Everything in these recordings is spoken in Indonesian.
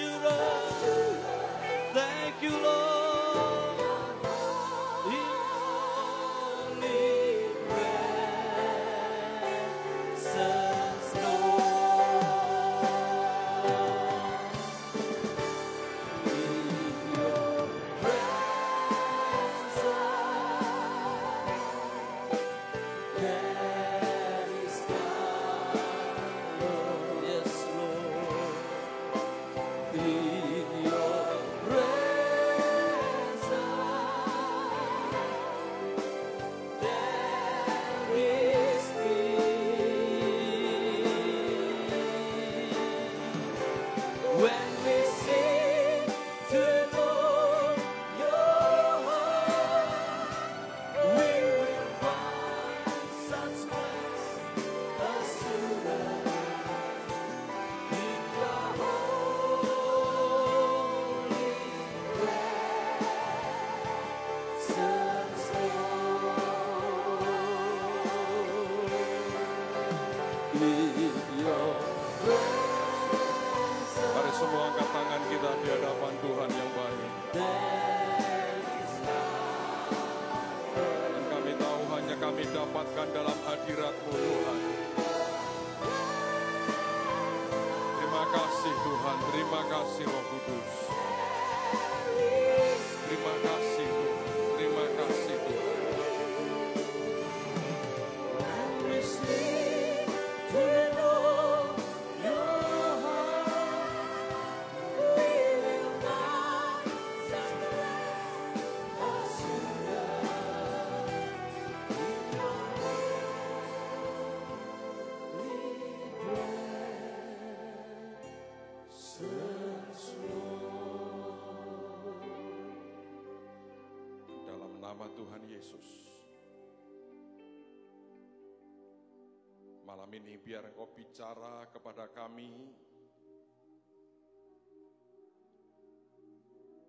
you, Lord. Thank you, Lord. In holy presence, Lord. In your presence, there is power. Yes, Lord. In your presence, there is peace. When we sing to know your heart, we will find such grace, assurance in your holy presence, Lord. In your presence, Mari semua angkat tangan kita di hadapan Tuhan yang baik. there is Dan kami tahu hanya kami dapatkan dalam hadirat-Mu Tuhan. Terima kasih Tuhan, terima kasih Roh Kudus. Terima kasih Tuhan, terima kasih Tuhan. we sing to know your heart, we will find such grace, assurance in your holy presence, Lord. Dalam nama Tuhan Yesus. Malam ini biar Engkau bicara kepada kami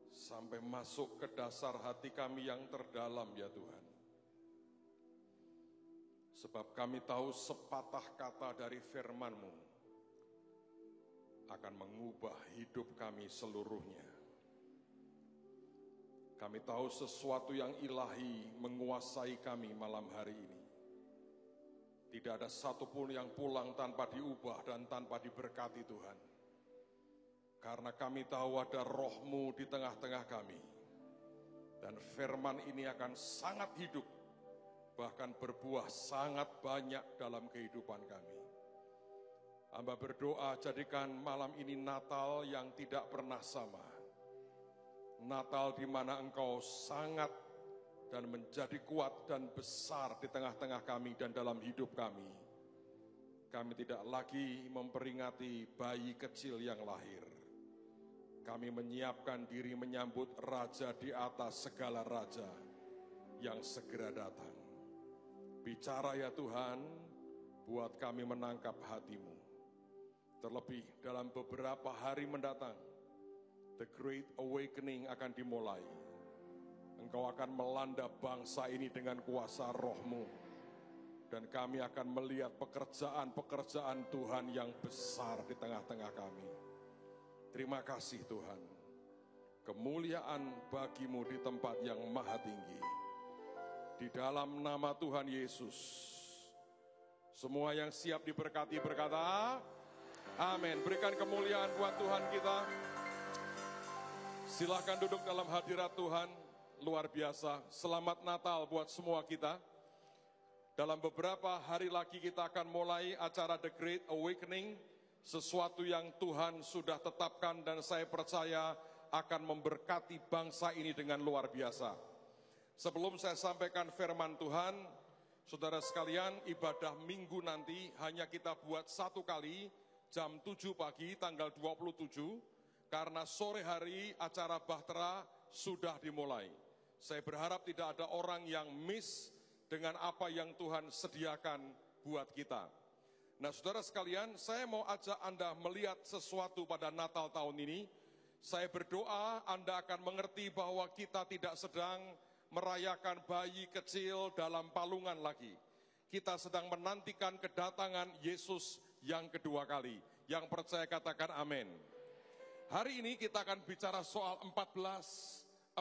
sampai masuk ke dasar hati kami yang terdalam ya Tuhan. Sebab kami tahu sepatah kata dari firman-Mu akan mengubah hidup kami seluruhnya. Kami tahu sesuatu yang ilahi menguasai kami malam hari ini. Tidak ada satupun yang pulang tanpa diubah dan tanpa diberkati Tuhan. Karena kami tahu ada Roh-Mu di tengah-tengah kami. Dan firman ini akan sangat hidup, bahkan berbuah sangat banyak dalam kehidupan kami. Hamba berdoa jadikan malam ini Natal yang tidak pernah sama. Natal di mana Engkau sangat dan menjadi kuat dan besar di tengah-tengah kami dan dalam hidup kami. Kami tidak lagi memperingati bayi kecil yang lahir. Kami menyiapkan diri menyambut Raja di atas segala raja yang segera datang. Bicara ya Tuhan, buat kami menangkap hati-Mu. Terlebih dalam beberapa hari mendatang, The Great Awakening akan dimulai. Engkau akan melanda bangsa ini dengan kuasa Roh-Mu. Dan kami akan melihat pekerjaan-pekerjaan Tuhan yang besar di tengah-tengah kami. Terima kasih Tuhan. Kemuliaan bagi-Mu di tempat yang maha tinggi. Di dalam nama Tuhan Yesus. Semua yang siap diberkati berkata, amin. Berikan kemuliaan buat Tuhan kita. Silakan duduk dalam hadirat Tuhan. Luar biasa. Selamat Natal buat semua kita. Dalam beberapa hari lagi kita akan mulai acara The Great Awakening. Sesuatu yang Tuhan sudah tetapkan dan saya percaya akan memberkati bangsa ini dengan luar biasa. Sebelum saya sampaikan firman Tuhan, saudara sekalian, ibadah minggu nanti hanya kita buat satu kali, jam 7 pagi tanggal 27, karena sore hari acara Bahtera sudah dimulai. Saya berharap tidak ada orang yang miss dengan apa yang Tuhan sediakan buat kita. Nah saudara sekalian, saya mau ajak Anda melihat sesuatu pada Natal tahun ini. Saya berdoa Anda akan mengerti bahwa kita tidak sedang merayakan bayi kecil dalam palungan lagi. Kita sedang menantikan kedatangan Yesus yang kedua kali. Yang percaya katakan amin. Hari ini kita akan bicara soal 14,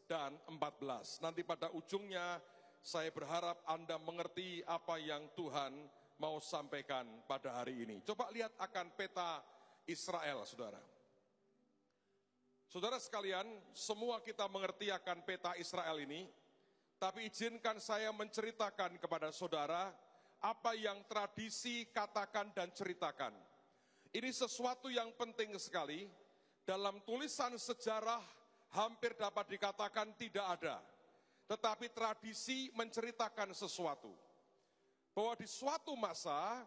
dan 14. Nanti pada ujungnya saya berharap Anda mengerti apa yang Tuhan mau sampaikan pada hari ini. Coba lihat akan peta Israel, saudara. Saudara sekalian, semua kita mengerti akan peta Israel ini, tapi izinkan saya menceritakan kepada saudara apa yang tradisi katakan dan ceritakan. Ini sesuatu yang penting sekali, dalam tulisan sejarah hampir dapat dikatakan tidak ada. Tetapi tradisi menceritakan sesuatu. Bahwa di suatu masa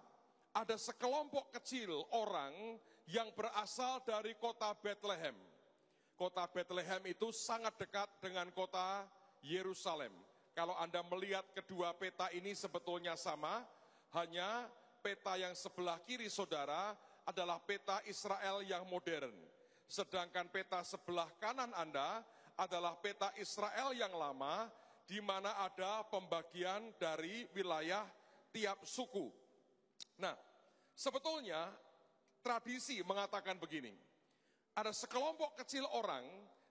ada sekelompok kecil orang yang berasal dari kota Bethlehem. Kota Bethlehem itu sangat dekat dengan kota Yerusalem. Kalau Anda melihat kedua peta ini sebetulnya sama, hanya peta yang sebelah kiri saudara adalah peta Israel yang modern. Sedangkan peta sebelah kanan Anda adalah peta Israel yang lama, di mana ada pembagian dari wilayah tiap suku. Nah, sebetulnya tradisi mengatakan begini, ada sekelompok kecil orang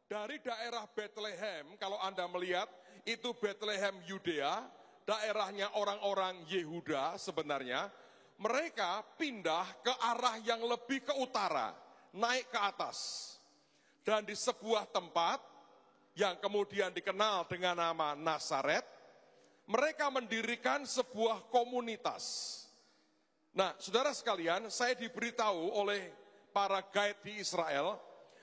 dari daerah Bethlehem, kalau Anda melihat itu Bethlehem Yudea, daerahnya orang-orang Yehuda sebenarnya, mereka pindah ke arah yang lebih ke utara, naik ke atas. Dan di sebuah tempat yang kemudian dikenal dengan nama Nazaret, mereka mendirikan sebuah komunitas. Nah, saudara sekalian, saya diberitahu oleh para guide di Israel,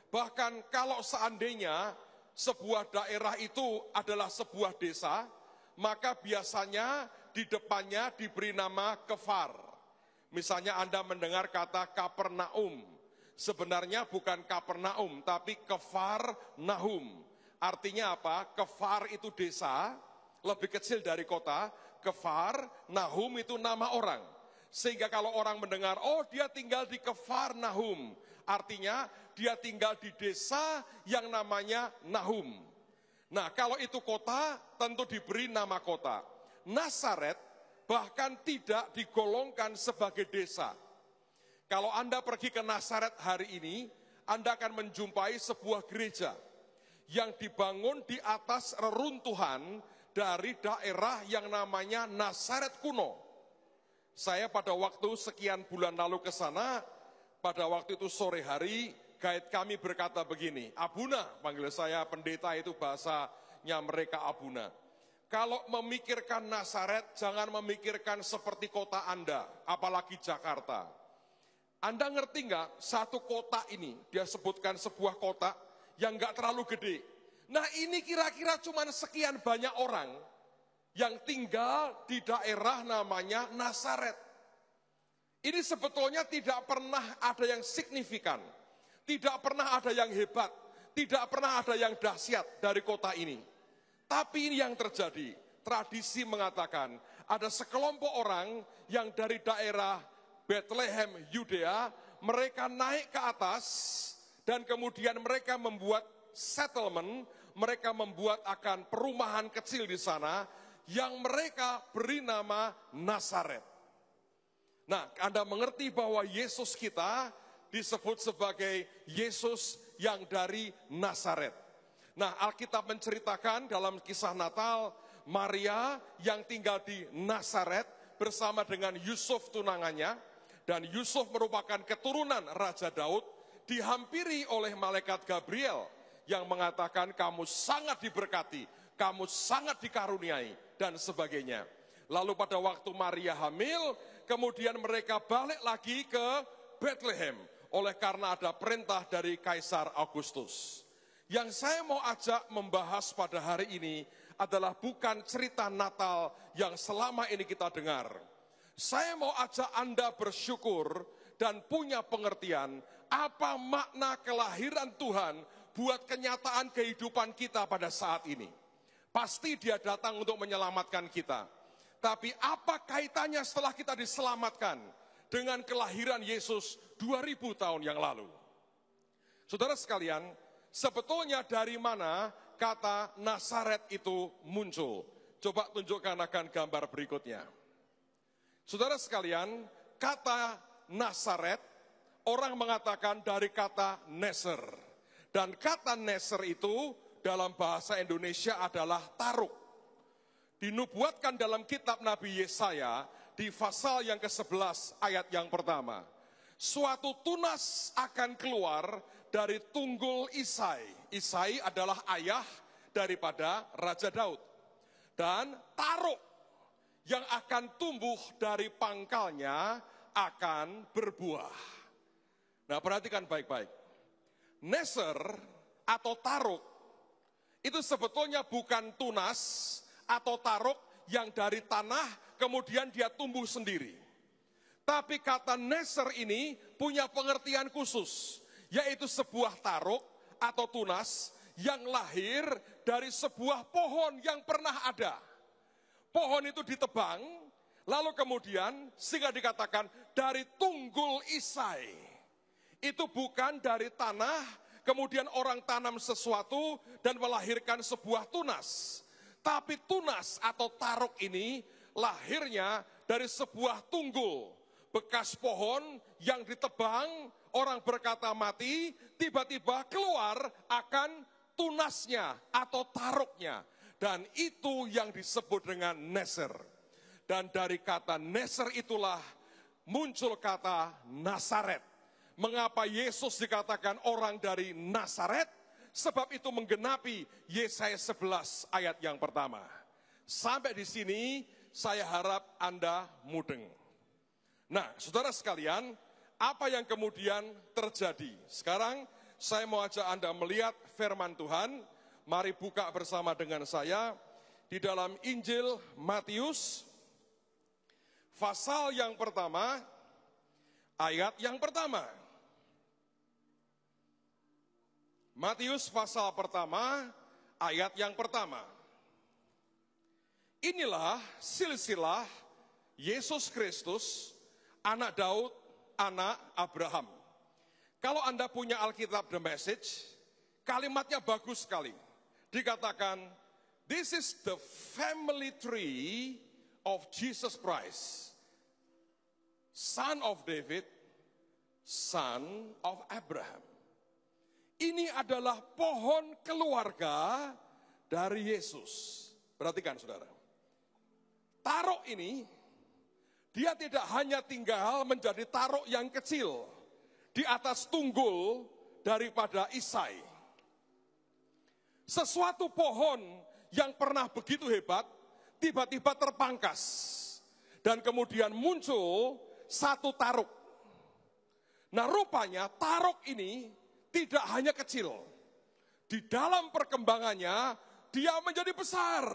bahkan kalau seandainya sebuah daerah itu adalah sebuah desa, maka biasanya di depannya diberi nama Kefar. Misalnya Anda mendengar kata Kapernaum, sebenarnya bukan Kapernaum, tapi Kefar Nahum. Artinya apa? Kefar itu desa, lebih kecil dari kota. Kefar, Nahum itu nama orang. Sehingga kalau orang mendengar, oh dia tinggal di Kefar Nahum, artinya dia tinggal di desa yang namanya Nahum. Nah, kalau itu kota, tentu diberi nama kota. Nazaret bahkan tidak digolongkan sebagai desa. Kalau Anda pergi ke Nazaret hari ini, Anda akan menjumpai sebuah gereja yang dibangun di atas reruntuhan dari daerah yang namanya Nazaret kuno. Saya pada waktu sekian bulan lalu ke sana, pada waktu itu sore hari, guide kami berkata begini, Abuna, panggil saya pendeta itu bahasanya mereka Abuna. Kalau memikirkan Nazaret, jangan memikirkan seperti kota Anda, apalagi Jakarta. Anda ngerti nggak, satu kota ini, dia sebutkan sebuah kota, yang nggak terlalu gede. Nah ini kira-kira cuma sekian banyak orang yang tinggal di daerah namanya Nazaret. Ini sebetulnya tidak pernah ada yang signifikan, tidak pernah ada yang hebat, tidak pernah ada yang dahsyat dari kota ini. Tapi ini yang terjadi, tradisi mengatakan ada sekelompok orang yang dari daerah Bethlehem Yudea, mereka naik ke atas, dan kemudian mereka membuat settlement, mereka membuat akan perumahan kecil di sana, yang mereka beri nama Nazaret. Nah, Anda mengerti bahwa Yesus kita disebut sebagai Yesus yang dari Nazaret. Nah, Alkitab menceritakan dalam kisah Natal, Maria yang tinggal di Nazaret bersama dengan Yusuf tunangannya, dan Yusuf merupakan keturunan Raja Daud, dihampiri oleh malaikat Gabriel yang mengatakan kamu sangat diberkati, kamu sangat dikaruniai, dan sebagainya. Lalu pada waktu Maria hamil, kemudian mereka balik lagi ke Bethlehem, oleh karena ada perintah dari Kaisar Augustus. Yang saya mau ajak membahas pada hari ini adalah bukan cerita Natal yang selama ini kita dengar. Saya mau ajak Anda bersyukur dan punya pengertian apa makna kelahiran Tuhan buat kenyataan kehidupan kita pada saat ini. Pasti dia datang untuk menyelamatkan kita. Tapi apa kaitannya setelah kita diselamatkan dengan kelahiran Yesus 2000 tahun yang lalu? Saudara sekalian, sebetulnya dari mana kata Nazaret itu muncul? Coba tunjukkan akan gambar berikutnya. Saudara sekalian, kata Nazaret orang mengatakan dari kata neser. Dan kata neser itu dalam bahasa Indonesia adalah taruk. Dinubuatkan dalam kitab Nabi Yesaya di pasal yang ke-11 ayat yang pertama. Suatu tunas akan keluar dari tunggul Isai. Isai adalah ayah daripada Raja Daud. Dan taruk yang akan tumbuh dari pangkalnya akan berbuah. Nah, perhatikan baik-baik. Neser atau taruk itu sebetulnya bukan tunas atau taruk yang dari tanah kemudian dia tumbuh sendiri. Tapi kata neser ini punya pengertian khusus, yaitu sebuah taruk atau tunas yang lahir dari sebuah pohon yang pernah ada. Pohon itu ditebang, lalu kemudian sehingga dikatakan dari tunggul Isai. Itu bukan dari tanah, kemudian orang tanam sesuatu dan melahirkan sebuah tunas. Tapi tunas atau taruk ini lahirnya dari sebuah tunggul. Bekas pohon yang ditebang, orang berkata mati, tiba-tiba keluar akan tunasnya atau taruknya. Dan itu yang disebut dengan neser. Dan dari kata neser itulah muncul kata Nazaret. Mengapa Yesus dikatakan orang dari Nazaret? Sebab itu menggenapi Yesaya 11 ayat yang pertama. Sampai di sini saya harap Anda mudeng. Nah, saudara sekalian, apa yang kemudian terjadi? Sekarang saya mau ajak Anda melihat firman Tuhan. Mari buka bersama dengan saya di dalam Injil Matius, pasal yang pertama, ayat yang pertama. Matius pasal pertama, ayat yang pertama. Inilah silsilah Yesus Kristus, anak Daud, anak Abraham. Kalau Anda punya Alkitab The Message, kalimatnya bagus sekali. Dikatakan, this is the family tree of Jesus Christ, son of David, son of Abraham. Ini adalah pohon keluarga dari Yesus. Perhatikan saudara. Taruk ini, dia tidak hanya tinggal menjadi taruk yang kecil di atas tunggul daripada Isai. Sesuatu pohon yang pernah begitu hebat, tiba-tiba terpangkas. Dan kemudian muncul satu taruk. Nah, rupanya taruk ini tidak hanya kecil. Di dalam perkembangannya, dia menjadi besar.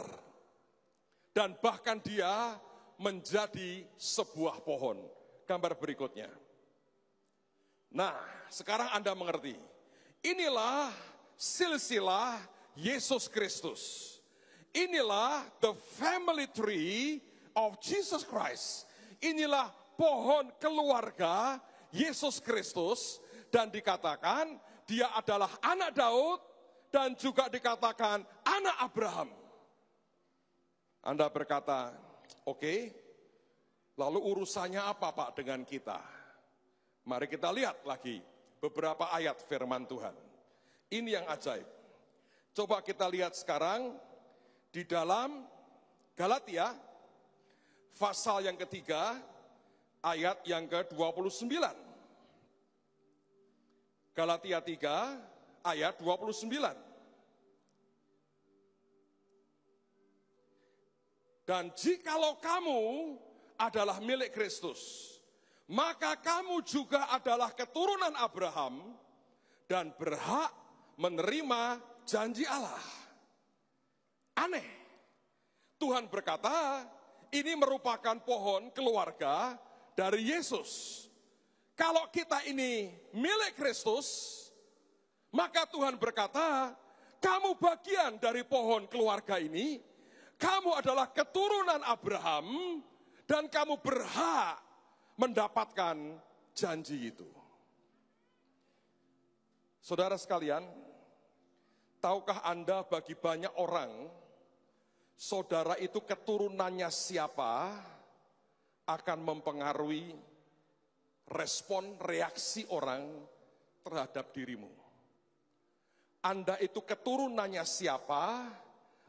Dan bahkan dia menjadi sebuah pohon. Gambar berikutnya. Nah, sekarang Anda mengerti. Inilah silsilah Yesus Kristus. Inilah the family tree of Jesus Christ. Inilah pohon keluarga Yesus Kristus. Dan dikatakan dia adalah anak Daud dan juga dikatakan anak Abraham. Anda berkata, oke, lalu urusannya apa Pak dengan kita? Mari kita lihat lagi beberapa ayat firman Tuhan. Ini yang ajaib. Coba kita lihat sekarang di dalam Galatia, pasal yang ketiga, ayat yang ke-29. Galatia 3 ayat 29. Dan jikalau kamu adalah milik Kristus, maka kamu juga adalah keturunan Abraham dan berhak menerima janji Allah. Aneh. Tuhan berkata, ini merupakan pohon keluarga dari Yesus. Kalau kita ini milik Kristus, maka Tuhan berkata, kamu bagian dari pohon keluarga ini, kamu adalah keturunan Abraham, dan kamu berhak mendapatkan janji itu. Saudara sekalian, tahukah Anda bagi banyak orang, saudara itu keturunannya siapa akan mempengaruhi respon reaksi orang terhadap dirimu. Anda itu keturunannya siapa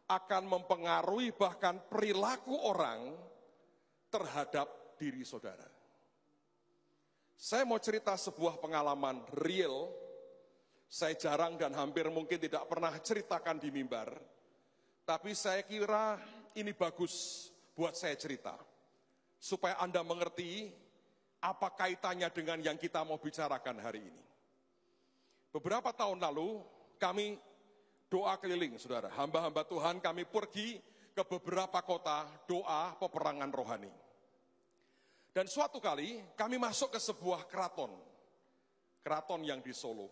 akan mempengaruhi bahkan perilaku orang terhadap diri saudara. Saya mau cerita sebuah pengalaman real. Saya jarang dan hampir mungkin tidak pernah ceritakan di mimbar. Tapi saya kira ini bagus buat saya cerita. Supaya Anda mengerti apa kaitannya dengan yang kita mau bicarakan hari ini. Beberapa tahun lalu kami doa keliling, saudara. Hamba-hamba Tuhan kami pergi ke beberapa kota doa peperangan rohani. Dan suatu kali kami masuk ke sebuah keraton. Keraton yang di Solo.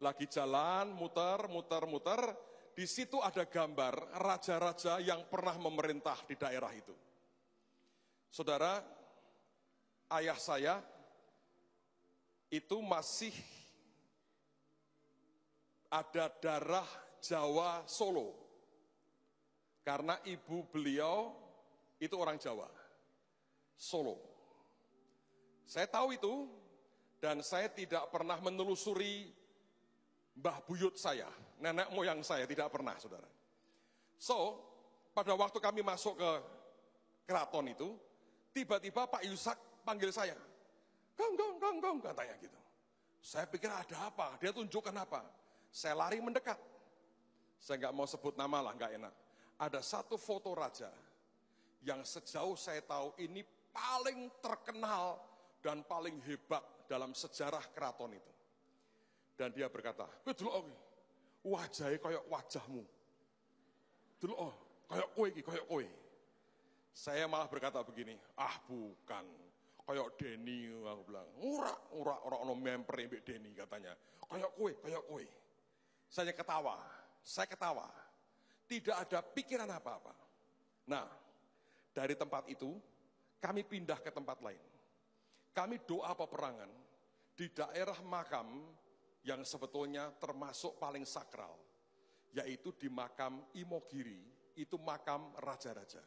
Lagi jalan, muter. Di situ ada gambar raja-raja yang pernah memerintah di daerah itu. Saudara, ayah saya itu masih ada darah Jawa Solo. Karena ibu beliau itu orang Jawa, Solo. Saya tahu itu dan saya tidak pernah menelusuri mbah buyut saya, nenek moyang saya, tidak pernah, saudara. So, pada waktu kami masuk ke keraton itu, tiba-tiba Pak Yusak panggil saya. Gong, katanya gitu. Saya pikir ada apa, dia tunjukkan apa. Saya lari mendekat. Saya nggak mau sebut nama lah, nggak enak. Ada satu foto raja yang sejauh saya tahu ini paling terkenal dan paling hebat dalam sejarah keraton itu. Dan dia berkata, "Delok wajahnya kayak wajahmu. Delok kayak kowe. Saya malah berkata begini, bukan. Kayak Denny, aku bilang. Ora ono memper mbek Denny katanya. Kayak kowe. Saya ketawa. Tidak ada pikiran apa-apa. Nah, dari tempat itu, kami pindah ke tempat lain. Kami doa peperangan di daerah makam yang sebetulnya termasuk paling sakral, yaitu di makam Imogiri, itu makam raja-raja.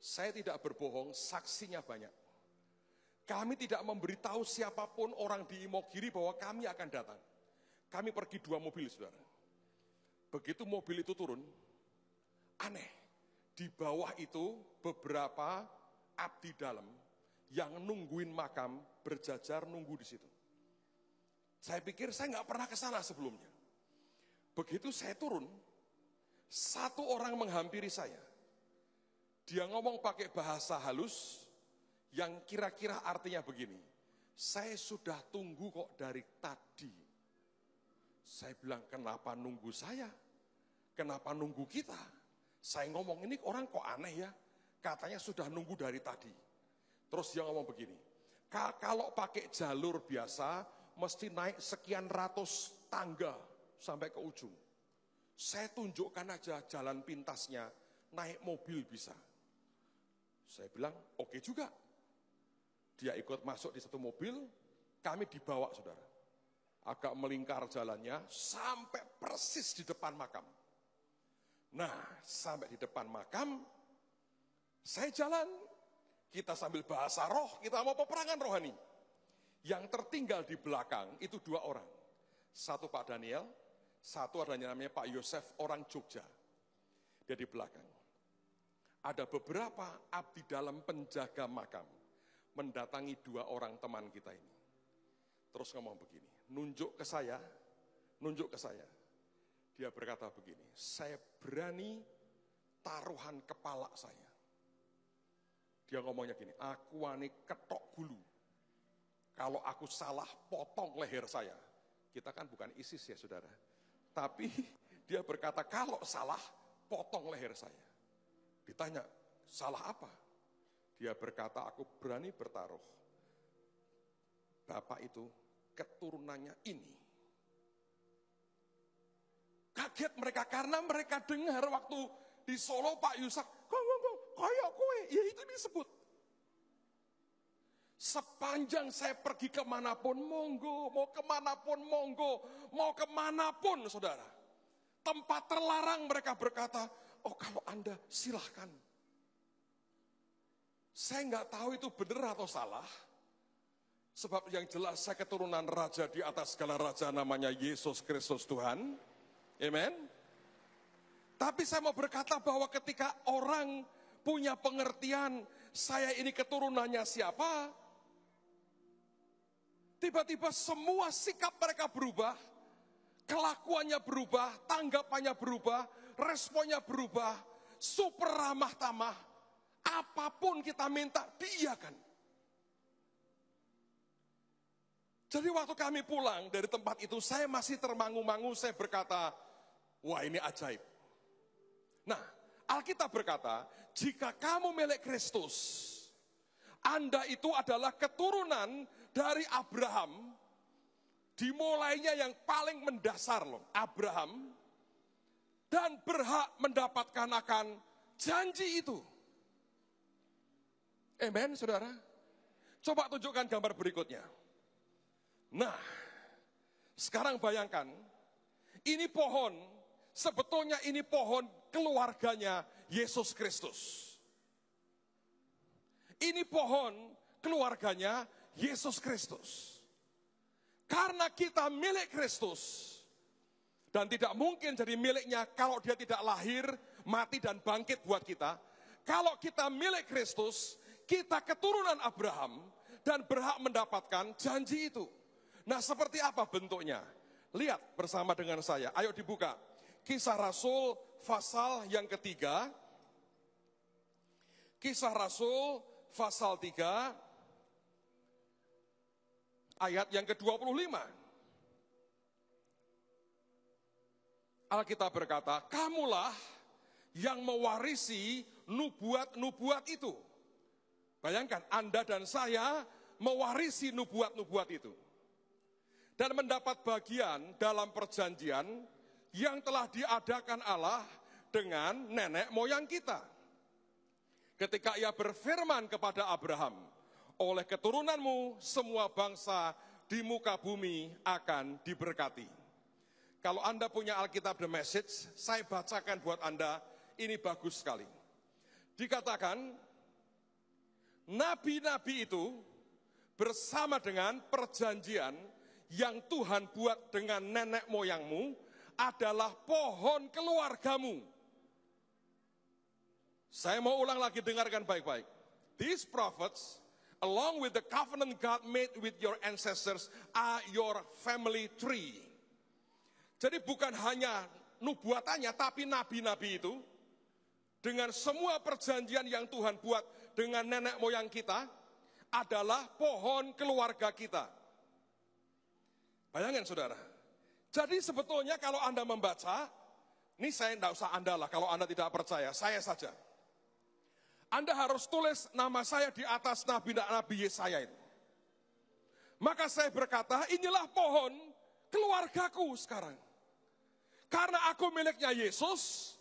Saya tidak berbohong, saksinya banyak. Kami tidak memberitahu siapapun orang di Imogiri bahwa kami akan datang. Kami pergi 2 mobil, saudara. Begitu mobil itu turun, aneh. Di bawah itu beberapa abdi dalam yang nungguin makam, berjajar nunggu di situ. Saya pikir saya nggak pernah ke sana sebelumnya. Begitu saya turun, satu orang menghampiri saya. Dia ngomong pakai bahasa halus yang kira-kira artinya begini. Saya sudah tunggu kok dari tadi. Saya bilang, kenapa nunggu saya? Kenapa nunggu kita? Saya ngomong, ini orang kok aneh ya? Katanya sudah nunggu dari tadi. Terus dia ngomong begini, kalau pakai jalur biasa, mesti naik sekian ratus tangga sampai ke ujung. Saya tunjukkan aja jalan pintasnya, naik mobil bisa. Saya bilang, oke juga. Dia ikut masuk di satu mobil, kami dibawa, saudara. Agak melingkar jalannya, sampai persis di depan makam. Nah, sampai di depan makam, saya jalan. Kita sambil bahasa roh, kita mau peperangan rohani. Yang tertinggal di belakang itu 2 orang. Satu Pak Daniel, satu adanya namanya Pak Yosef, orang Jogja. Dia di belakang. Ada beberapa abdi dalam penjaga makam mendatangi 2 orang teman kita ini. Terus ngomong begini, nunjuk ke saya. Dia berkata begini, saya berani taruhan kepala saya. Dia ngomongnya gini, aku wani ketok bulu. Kalau aku salah, potong leher saya. Kita kan bukan ISIS ya, saudara. Tapi dia berkata, kalau salah, potong leher saya. Ditanya, salah apa? Dia berkata, aku berani bertaruh. Bapak itu keturunannya ini. Kaget mereka karena mereka dengar waktu di Solo Pak Yusak, kayak kowe, ya itu disebut. Sepanjang saya pergi kemanapun, monggo, mau kemanapun, monggo, mau kemanapun, saudara. Tempat terlarang mereka berkata, oh kalau Anda silahkan. Saya nggak tahu itu benar atau salah. Sebab yang jelas saya keturunan raja di atas segala raja, namanya Yesus Kristus Tuhan. Amen. Tapi saya mau berkata bahwa ketika orang punya pengertian, saya ini keturunannya siapa, tiba-tiba semua sikap mereka berubah, kelakuannya berubah, tanggapannya berubah, responnya berubah, super ramah tamah, apapun kita minta diiyakan. Jadi waktu kami pulang dari tempat itu, saya masih termangu-mangu, saya berkata, wah ini ajaib. Nah, Alkitab berkata, jika kamu milik Kristus, Anda itu adalah keturunan dari Abraham, dimulainya yang paling mendasar loh, Abraham, dan berhak mendapatkan akan janji itu. Amen, saudara? Coba tunjukkan gambar berikutnya. Nah, sekarang bayangkan, ini pohon, sebetulnya ini pohon keluarganya Yesus Kristus. Ini pohon keluarganya Yesus Kristus. Karena kita milik Kristus, dan tidak mungkin jadi miliknya kalau dia tidak lahir, mati dan bangkit buat kita. Kalau kita milik Kristus, kita keturunan Abraham dan berhak mendapatkan janji itu. Nah, seperti apa bentuknya? Lihat bersama dengan saya. Ayo dibuka. Kisah Rasul pasal yang ketiga. Kisah Rasul pasal 3 ayat yang ke-25. Alkitab berkata, kamulah yang mewarisi nubuat-nubuat itu. Bayangkan, Anda dan saya mewarisi nubuat-nubuat itu. Dan mendapat bagian dalam perjanjian yang telah diadakan Allah dengan nenek moyang kita. Ketika ia berfirman kepada Abraham, oleh keturunanmu semua bangsa di muka bumi akan diberkati. Kalau Anda punya Alkitab The Message, saya bacakan buat Anda, ini bagus sekali. Dikatakan, nabi-nabi itu bersama dengan perjanjian yang Tuhan buat dengan nenek moyangmu adalah pohon keluargamu. Saya mau ulang lagi, dengarkan baik-baik. These prophets, along with the covenant God made with your ancestors, are your family tree. Jadi bukan hanya nubuatannya, tapi nabi-nabi itu, dengan semua perjanjian yang Tuhan buat dengan nenek moyang kita, adalah pohon keluarga kita. Bayangin saudara, jadi sebetulnya kalau Anda membaca, ini saya tidak usah Anda lah, kalau Anda tidak percaya, saya saja. Anda harus tulis nama saya di atas nabi-nabi Yesaya itu. Maka saya berkata, inilah pohon keluargaku sekarang. Karena aku miliknya Yesus,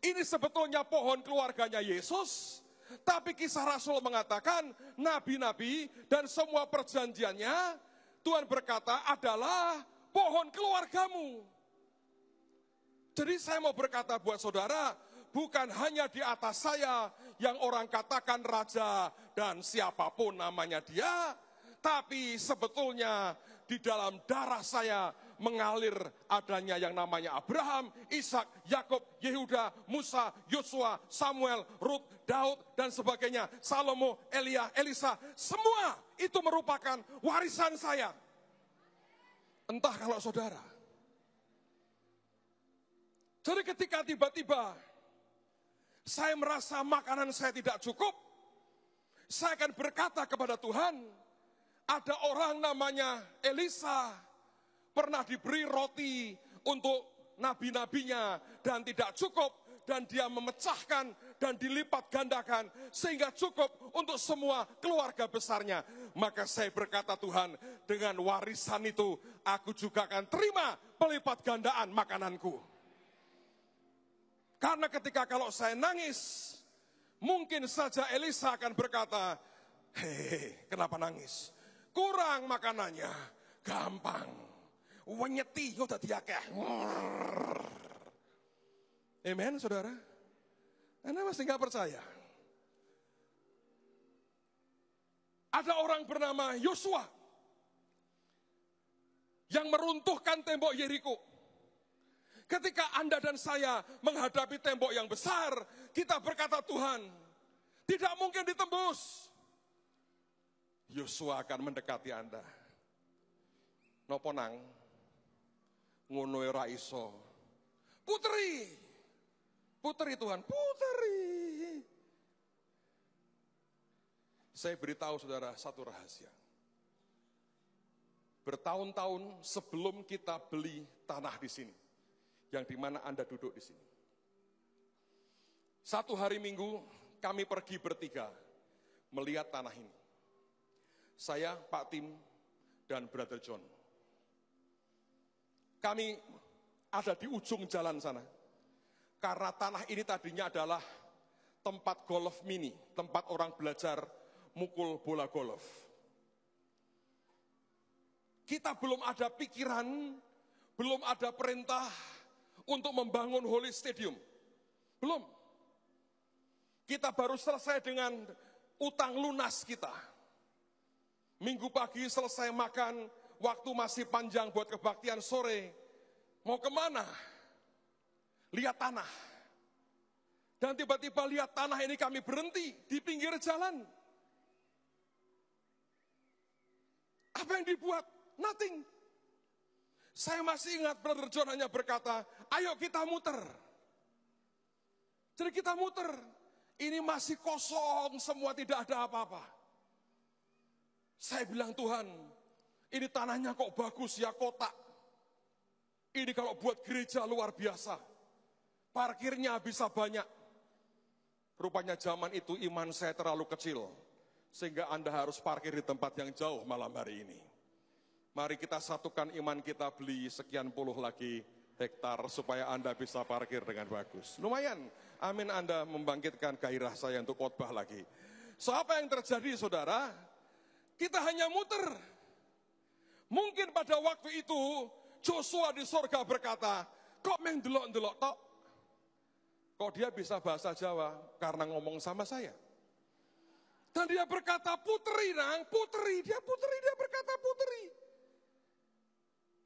ini sebetulnya pohon keluarganya Yesus, tapi Kisah Rasul mengatakan, nabi-nabi dan semua perjanjiannya, Tuhan berkata adalah pohon keluargamu. Jadi saya mau berkata buat saudara, bukan hanya di atas saya yang orang katakan raja dan siapapun namanya dia, tapi sebetulnya di dalam darah saya mengalir adanya yang namanya Abraham, Ishak, Yakub, Yehuda, Musa, Yosua, Samuel, Rut, Daud, dan sebagainya, Salomo, Elia, Elisa, semua itu merupakan warisan saya. Entah kalau saudara. Jadi ketika tiba-tiba saya merasa makanan saya tidak cukup, saya akan berkata kepada Tuhan, ada orang namanya Elisa, pernah diberi roti untuk nabi-nabinya dan tidak cukup, dan dia memecahkan dan dilipat gandakan sehingga cukup untuk semua keluarga besarnya. Maka saya berkata, Tuhan, dengan warisan itu aku juga akan terima pelipat gandaan makananku. Karena ketika kalau saya nangis, mungkin saja Elisa akan berkata, hei, kenapa nangis? Kurang makanannya, gampang. Wenyeti udah diakeh. Amen, saudara. Anda masih nggak percaya? Ada orang bernama Yosua. yang meruntuhkan tembok Yeriko. Ketika Anda dan saya menghadapi tembok yang besar, kita berkata, Tuhan, tidak mungkin ditembus. Yosua akan mendekati Anda. Nopo nang, ngono ora iso. Putri Tuhan, putri. Saya beritahu saudara satu rahasia. Bertahun-tahun sebelum kita beli tanah di sini, yang dimana Anda duduk di sini. Satu hari Minggu kami pergi bertiga melihat tanah ini. Saya, Pak Tim, dan Brother John. Kami ada di ujung jalan sana. Karena tanah ini tadinya adalah tempat golf mini, tempat orang belajar mukul bola golf. Kita belum ada pikiran, belum ada perintah untuk membangun Holy Stadium. Belum. Kita baru selesai dengan utang lunas kita. Minggu pagi selesai makan, waktu masih panjang buat kebaktian sore. Mau kemana? Lihat tanah. Dan tiba-tiba lihat tanah ini kami berhenti di pinggir jalan. Apa yang dibuat? Nothing. Saya masih ingat Brother John hanya berkata, ayo kita muter. Jadi kita muter. Ini masih kosong, semua tidak ada apa-apa. Saya bilang, Tuhan, ini tanahnya kok bagus ya, kotak. Ini kalau buat gereja luar biasa. Parkirnya bisa banyak. Rupanya zaman itu iman saya terlalu kecil. Sehingga Anda harus parkir di tempat yang jauh malam hari ini. Mari kita satukan iman kita, beli sekian puluh lagi hektar supaya Anda bisa parkir dengan bagus. Lumayan, amin, Anda membangkitkan gairah saya untuk khotbah lagi. So apa yang terjadi saudara? Kita hanya muter. Mungkin pada waktu itu Joshua di sorga berkata, kok main delok-delok tok? Kok dia bisa bahasa Jawa? Karena ngomong sama saya. Dan dia berkata putri nang, putri, dia berkata putri.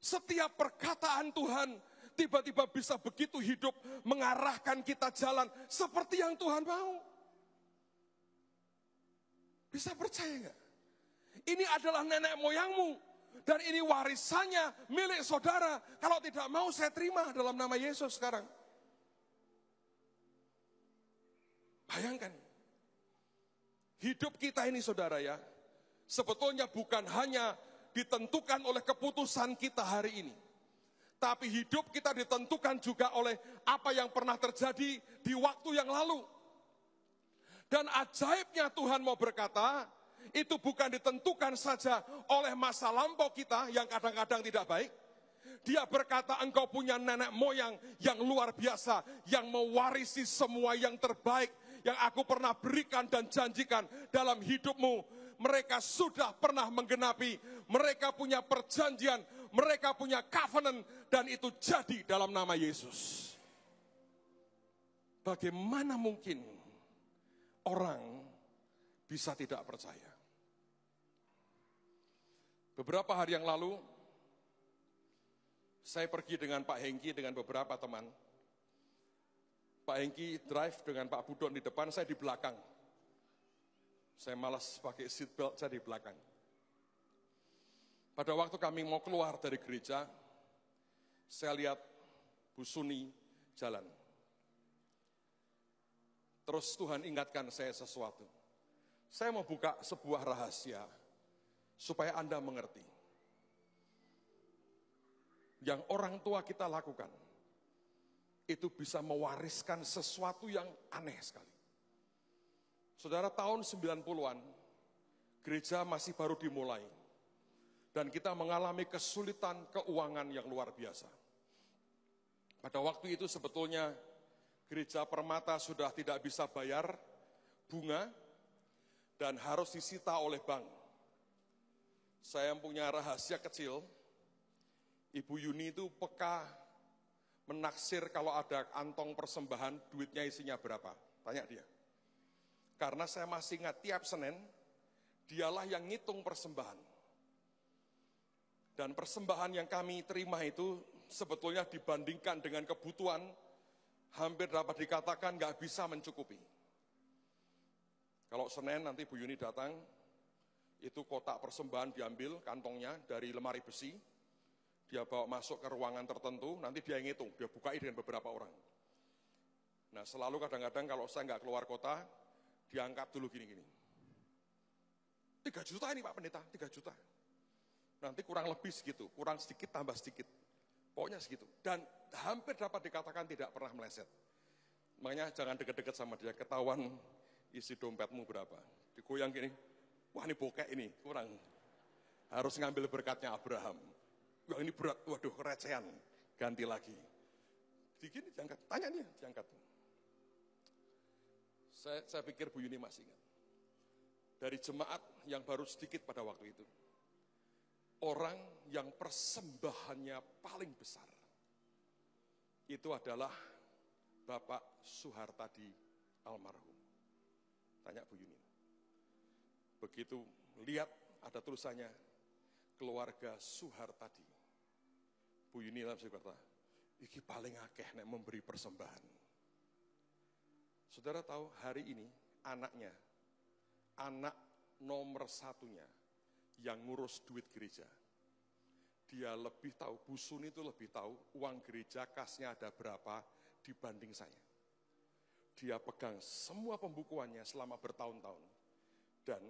Setiap perkataan Tuhan tiba-tiba bisa begitu hidup mengarahkan kita jalan seperti yang Tuhan mau. Bisa percaya nggak? Ini adalah nenek moyangmu dan ini warisannya milik saudara. Kalau tidak mau saya terima dalam nama Yesus sekarang. Bayangkan. Hidup kita ini saudara ya, sebetulnya bukan hanya ditentukan oleh keputusan kita hari ini. Tapi hidup kita ditentukan juga oleh apa yang pernah terjadi di waktu yang lalu. Dan ajaibnya Tuhan mau berkata, itu bukan ditentukan saja oleh masa lampau kita yang kadang-kadang tidak baik. Dia berkata engkau punya nenek moyang yang luar biasa, yang mewarisi semua yang terbaik yang aku pernah berikan dan janjikan dalam hidupmu. Mereka sudah pernah menggenapi, mereka punya perjanjian, mereka punya covenant, dan itu jadi dalam nama Yesus. Bagaimana mungkin orang bisa tidak percaya? Beberapa hari yang lalu, saya pergi dengan Pak Hengki dengan beberapa teman. Pak Hengki drive dengan Pak Budon di depan, saya di belakang. Saya malas pakai seatbelt, saya di belakang. Pada waktu kami mau keluar dari gereja, saya lihat Bu Suni jalan. Terus Tuhan ingatkan saya sesuatu. Saya mau buka sebuah rahasia, supaya Anda mengerti. Yang orang tua kita lakukan, itu bisa mewariskan sesuatu yang aneh sekali. Saudara, tahun 90-an, gereja masih baru dimulai. Dan kita mengalami kesulitan keuangan yang luar biasa. Pada waktu itu sebetulnya gereja Permata sudah tidak bisa bayar bunga dan harus disita oleh bank. Saya punya rahasia kecil, Ibu Yuni itu peka menaksir kalau ada kantong persembahan, duitnya isinya berapa. Tanya dia. Karena saya masih ingat tiap Senin, dialah yang ngitung persembahan. Dan persembahan yang kami terima itu sebetulnya dibandingkan dengan kebutuhan hampir dapat dikatakan nggak bisa mencukupi. Kalau Senin nanti Bu Yuni datang, itu kotak persembahan diambil kantongnya dari lemari besi, dia bawa masuk ke ruangan tertentu, nanti dia ngitung, dia bukai dengan beberapa orang. Nah selalu kadang-kadang kalau saya nggak keluar kota, diangkat dulu gini-gini. 3 juta ini Pak Pendeta, 3 juta. Nanti kurang lebih segitu, kurang sedikit tambah sedikit. Pokoknya segitu. Dan hampir dapat dikatakan tidak pernah meleset. Makanya jangan deket-deket sama dia, ketahuan isi dompetmu berapa. Digoyang gini, wah ini bokeh ini, kurang. Harus ngambil berkatnya Abraham. Wah ini berat, waduh kerecehan, ganti lagi. Digini diangkat, tanya dia, diangkat. Saya pikir Bu Yuni masih ingat. Dari jemaat yang baru sedikit pada waktu itu. Orang yang persembahannya paling besar, itu adalah Bapak Suhartadi almarhum. Tanya Bu Yuni. Begitu lihat ada tulisannya, keluarga Suhartadi. Bu Yuni langsung berkata, iki paling akeh nek memberi persembahan. Saudara tahu hari ini anaknya, anak nomor satunya yang ngurus duit gereja. Dia lebih tahu, Bu Suni itu lebih tahu uang gereja kasnya ada berapa dibanding saya. Dia pegang semua pembukuannya selama bertahun-tahun. Dan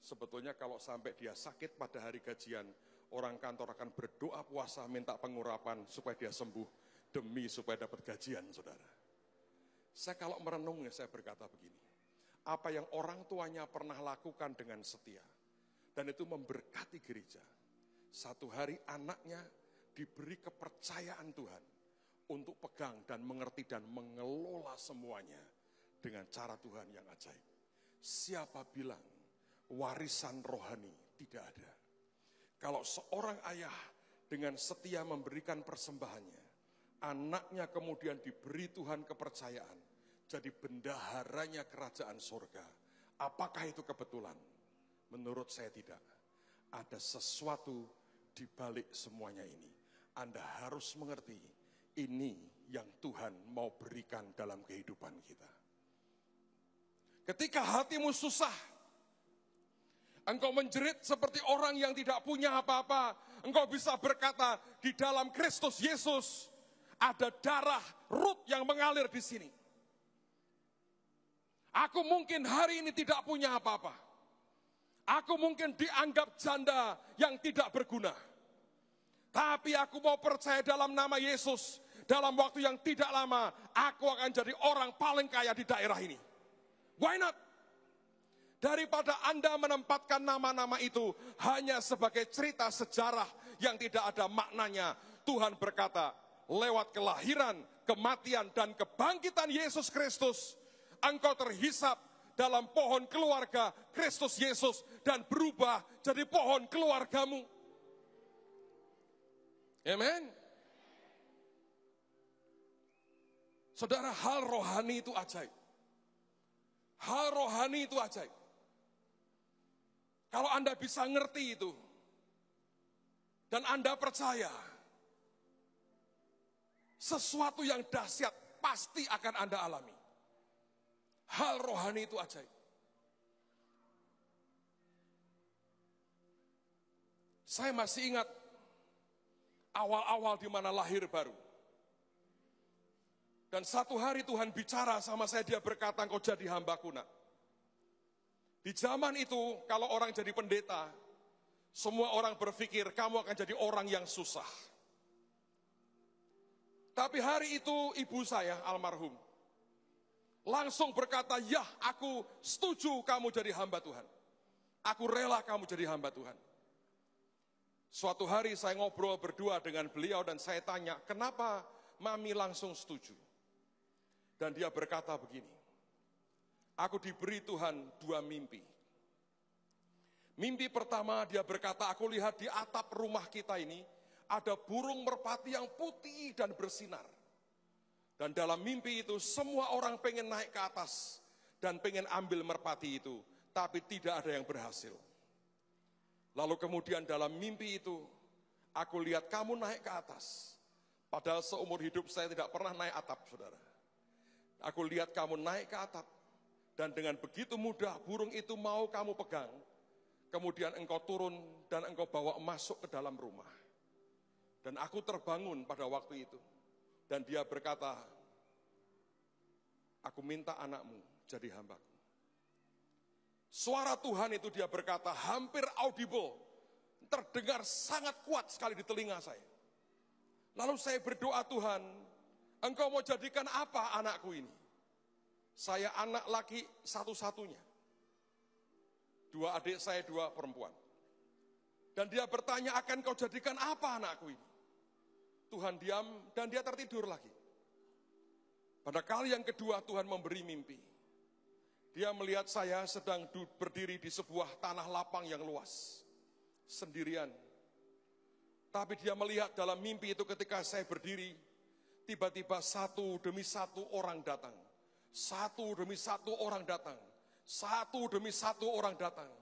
sebetulnya kalau sampai dia sakit pada hari gajian, orang kantor akan berdoa puasa minta pengurapan supaya dia sembuh demi supaya dapat gajian, saudara. Saya kalau merenungnya saya berkata begini, apa yang orang tuanya pernah lakukan dengan setia, dan itu memberkati gereja. Satu hari anaknya diberi kepercayaan Tuhan untuk pegang dan mengerti dan mengelola semuanya dengan cara Tuhan yang ajaib. Siapa bilang warisan rohani tidak ada? Kalau seorang ayah dengan setia memberikan persembahannya, anaknya kemudian diberi Tuhan kepercayaan, jadi bendaharanya kerajaan surga. Apakah itu kebetulan? Menurut saya tidak. Ada sesuatu di balik semuanya ini. Anda harus mengerti, ini yang Tuhan mau berikan dalam kehidupan kita. Ketika hatimu susah, engkau menjerit seperti orang yang tidak punya apa-apa, engkau bisa berkata, di dalam Kristus Yesus ada darah Rut yang mengalir di sini. Aku mungkin hari ini tidak punya apa-apa. Aku mungkin dianggap janda yang tidak berguna. Tapi aku mau percaya dalam nama Yesus, dalam waktu yang tidak lama, aku akan jadi orang paling kaya di daerah ini. Why not? Daripada Anda menempatkan nama-nama itu hanya sebagai cerita sejarah yang tidak ada maknanya, Tuhan berkata, lewat kelahiran, kematian, dan kebangkitan Yesus Kristus, engkau terhisap dalam pohon keluarga Kristus Yesus dan berubah jadi pohon keluargamu. Amen. Saudara, hal rohani itu ajaib. Hal rohani itu ajaib. Kalau Anda bisa ngerti itu, dan Anda percaya, sesuatu yang dahsyat pasti akan Anda alami. Hal rohani itu ajaib. Saya masih ingat awal-awal di mana lahir baru. Dan satu hari Tuhan bicara sama saya, dia berkata, engkau jadi hambaku nak. Di zaman itu, kalau orang jadi pendeta, semua orang berpikir kamu akan jadi orang yang susah. Tapi hari itu ibu saya almarhum langsung berkata, ya aku setuju kamu jadi hamba Tuhan. Aku rela kamu jadi hamba Tuhan. Suatu hari saya ngobrol berdua dengan beliau dan saya tanya, kenapa Mami langsung setuju? Dan dia berkata begini, aku diberi Tuhan 2 mimpi. Mimpi pertama dia berkata, aku lihat di atap rumah kita ini ada burung merpati yang putih dan bersinar. Dan dalam mimpi itu semua orang pengen naik ke atas dan pengen ambil merpati itu, tapi tidak ada yang berhasil. Lalu kemudian dalam mimpi itu Aku lihat kamu naik ke atas. Padahal seumur hidup saya tidak pernah naik atap, saudara. Aku lihat kamu naik ke atap. Dan dengan begitu mudah burung itu mau kamu pegang. Kemudian engkau turun dan engkau bawa masuk ke dalam rumah. Dan aku terbangun pada waktu itu. Dan dia berkata, aku minta anakmu jadi hambaku. Suara Tuhan itu dia berkata hampir audible. Terdengar sangat kuat sekali di telinga saya. Lalu saya berdoa, Tuhan, engkau mau jadikan apa anakku ini? Saya anak laki satu-satunya. 2 adik saya, 2 perempuan. Dan dia bertanya, akan kau jadikan apa anakku ini? Tuhan diam dan dia tertidur lagi. Pada kali yang kedua Tuhan memberi mimpi. Dia melihat saya sedang berdiri di sebuah tanah lapang yang luas. Sendirian. Tapi dia melihat dalam mimpi itu ketika saya berdiri, tiba-tiba satu demi satu orang datang. Satu demi satu orang datang. Satu demi satu orang datang.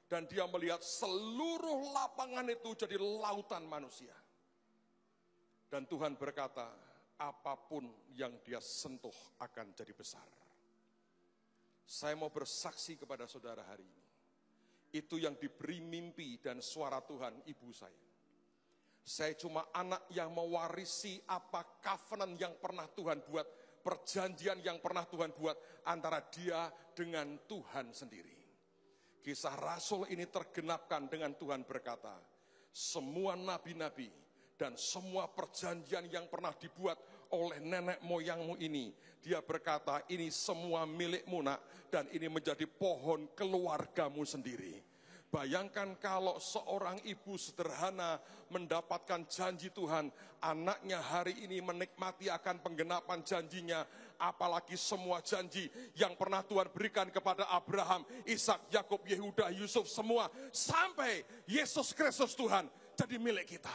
Dan dia melihat seluruh lapangan itu jadi lautan manusia. Dan Tuhan berkata, apapun yang dia sentuh akan jadi besar. Saya mau bersaksi kepada saudara hari ini. Itu yang diberi mimpi dan suara Tuhan ibu saya. Saya cuma anak yang mewarisi apa covenant yang pernah Tuhan buat, perjanjian yang pernah Tuhan buat antara dia dengan Tuhan sendiri. Kisah Rasul ini tergenapkan dengan Tuhan berkata, semua nabi-nabi dan semua perjanjian yang pernah dibuat oleh nenek moyangmu ini, dia berkata ini semua milikmu nak, dan ini menjadi pohon keluargamu sendiri. Bayangkan kalau seorang ibu sederhana mendapatkan janji Tuhan, anaknya hari ini menikmati akan penggenapan janjinya, apalagi semua janji yang pernah Tuhan berikan kepada Abraham, Ishak, Yakub, Yehuda, Yusuf, semua sampai Yesus Kristus Tuhan jadi milik kita.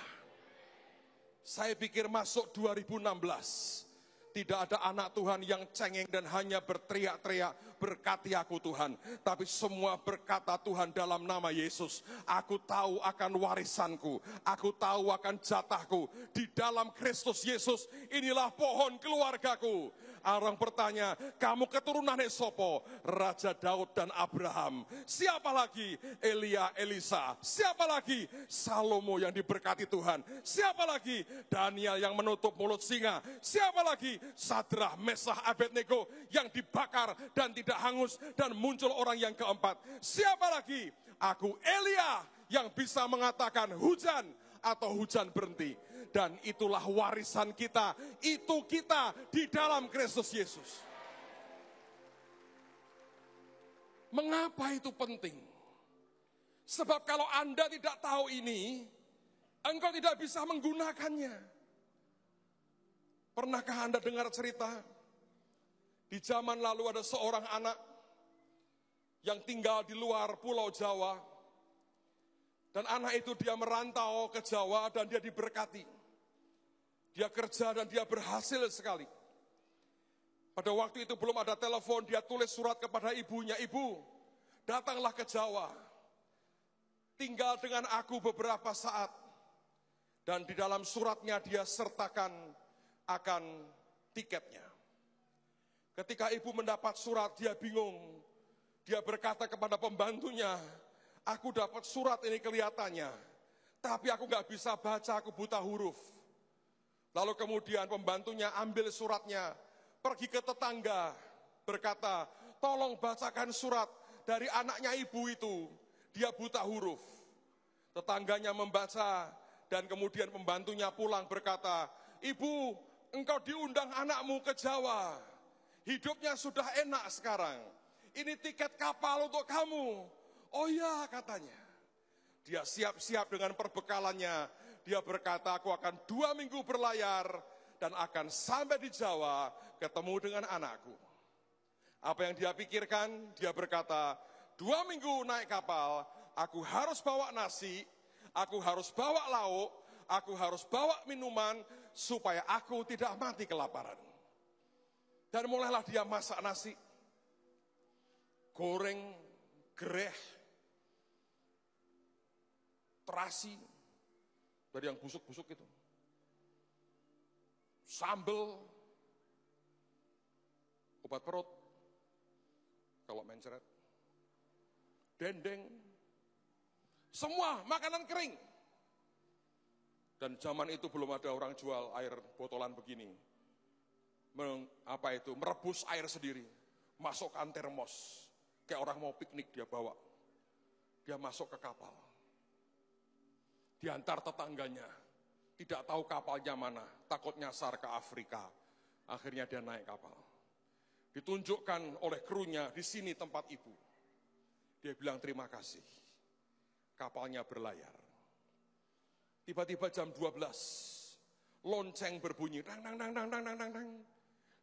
Saya pikir masuk 2016, tidak ada anak Tuhan yang cengeng dan hanya berteriak-teriak, berkati aku Tuhan. Tapi semua berkata Tuhan dalam nama Yesus, aku tahu akan warisanku, aku tahu akan jatahku. Di dalam Kristus Yesus, inilah pohon keluargaku. Orang bertanya, kamu keturunan Sopo? Raja Daud dan Abraham. Siapa lagi? Elia, Elisa. Siapa lagi? Salomo yang diberkati Tuhan. Siapa lagi? Daniel yang menutup mulut singa. Siapa lagi? Sadrah, Mesah, Abednego yang dibakar dan tidak hangus dan muncul orang yang keempat. Siapa lagi? Aku Elia yang bisa mengatakan hujan atau hujan berhenti. Dan itulah warisan kita, itu kita di dalam Kristus Yesus. Mengapa itu penting? Sebab kalau Anda tidak tahu ini, engkau tidak bisa menggunakannya. Pernahkah Anda dengar cerita? Di zaman lalu ada seorang anak yang tinggal di luar Pulau Jawa. Dan anak itu dia merantau ke Jawa dan dia diberkati. Dia kerja dan dia berhasil sekali. Pada waktu itu belum ada telepon, dia tulis surat kepada ibunya, ibu, datanglah ke Jawa. Tinggal dengan aku beberapa saat. Dan di dalam suratnya dia sertakan akan tiketnya. Ketika ibu mendapat surat, dia bingung. Dia berkata kepada pembantunya, aku dapat surat ini kelihatannya, tapi aku gak bisa baca, aku buta huruf. Lalu kemudian pembantunya ambil suratnya, pergi ke tetangga, berkata, tolong bacakan surat dari anaknya ibu itu, dia buta huruf. Tetangganya membaca dan kemudian pembantunya pulang berkata, ibu, engkau diundang anakmu ke Jawa, hidupnya sudah enak sekarang, ini tiket kapal untuk kamu. Oh ya, katanya. Dia siap-siap dengan perbekalannya. Dia berkata, aku akan 2 minggu berlayar dan akan sampai di Jawa ketemu dengan anakku. Apa yang dia pikirkan? Dia berkata, 2 minggu naik kapal, aku harus bawa nasi, aku harus bawa lauk, aku harus bawa minuman supaya aku tidak mati kelaparan. Dan mulailah dia masak nasi, goreng, gereh, terasi, Dari yang busuk-busuk itu. Sambel, obat perut, kalau mencret, dendeng, semua makanan kering. Dan zaman itu belum ada orang jual air botolan begini. Merebus air sendiri, masukkan termos, kayak orang mau piknik dia bawa. Dia masuk ke kapal. Diantar tetangganya, tidak tahu kapalnya mana, takut nyasar ke Afrika. Akhirnya dia naik kapal. Ditunjukkan oleh krunya, di sini tempat ibu. Dia bilang terima kasih. Kapalnya berlayar. Tiba-tiba jam 12, lonceng berbunyi, dang, dang, dang, dang, dang, dang, dang.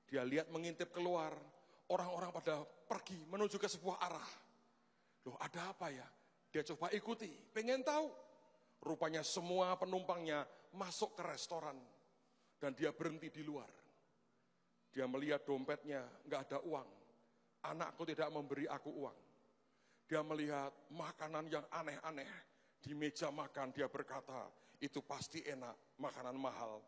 Dia lihat mengintip keluar, orang-orang pada pergi menuju ke sebuah arah. Loh, ada apa ya? Dia coba ikuti, pengen tahu. Rupanya semua penumpangnya masuk ke restoran dan dia berhenti di luar. Dia melihat dompetnya nggak ada uang. Anakku tidak memberi aku uang. Dia melihat makanan yang aneh-aneh di meja makan. Dia berkata, itu pasti enak, makanan mahal.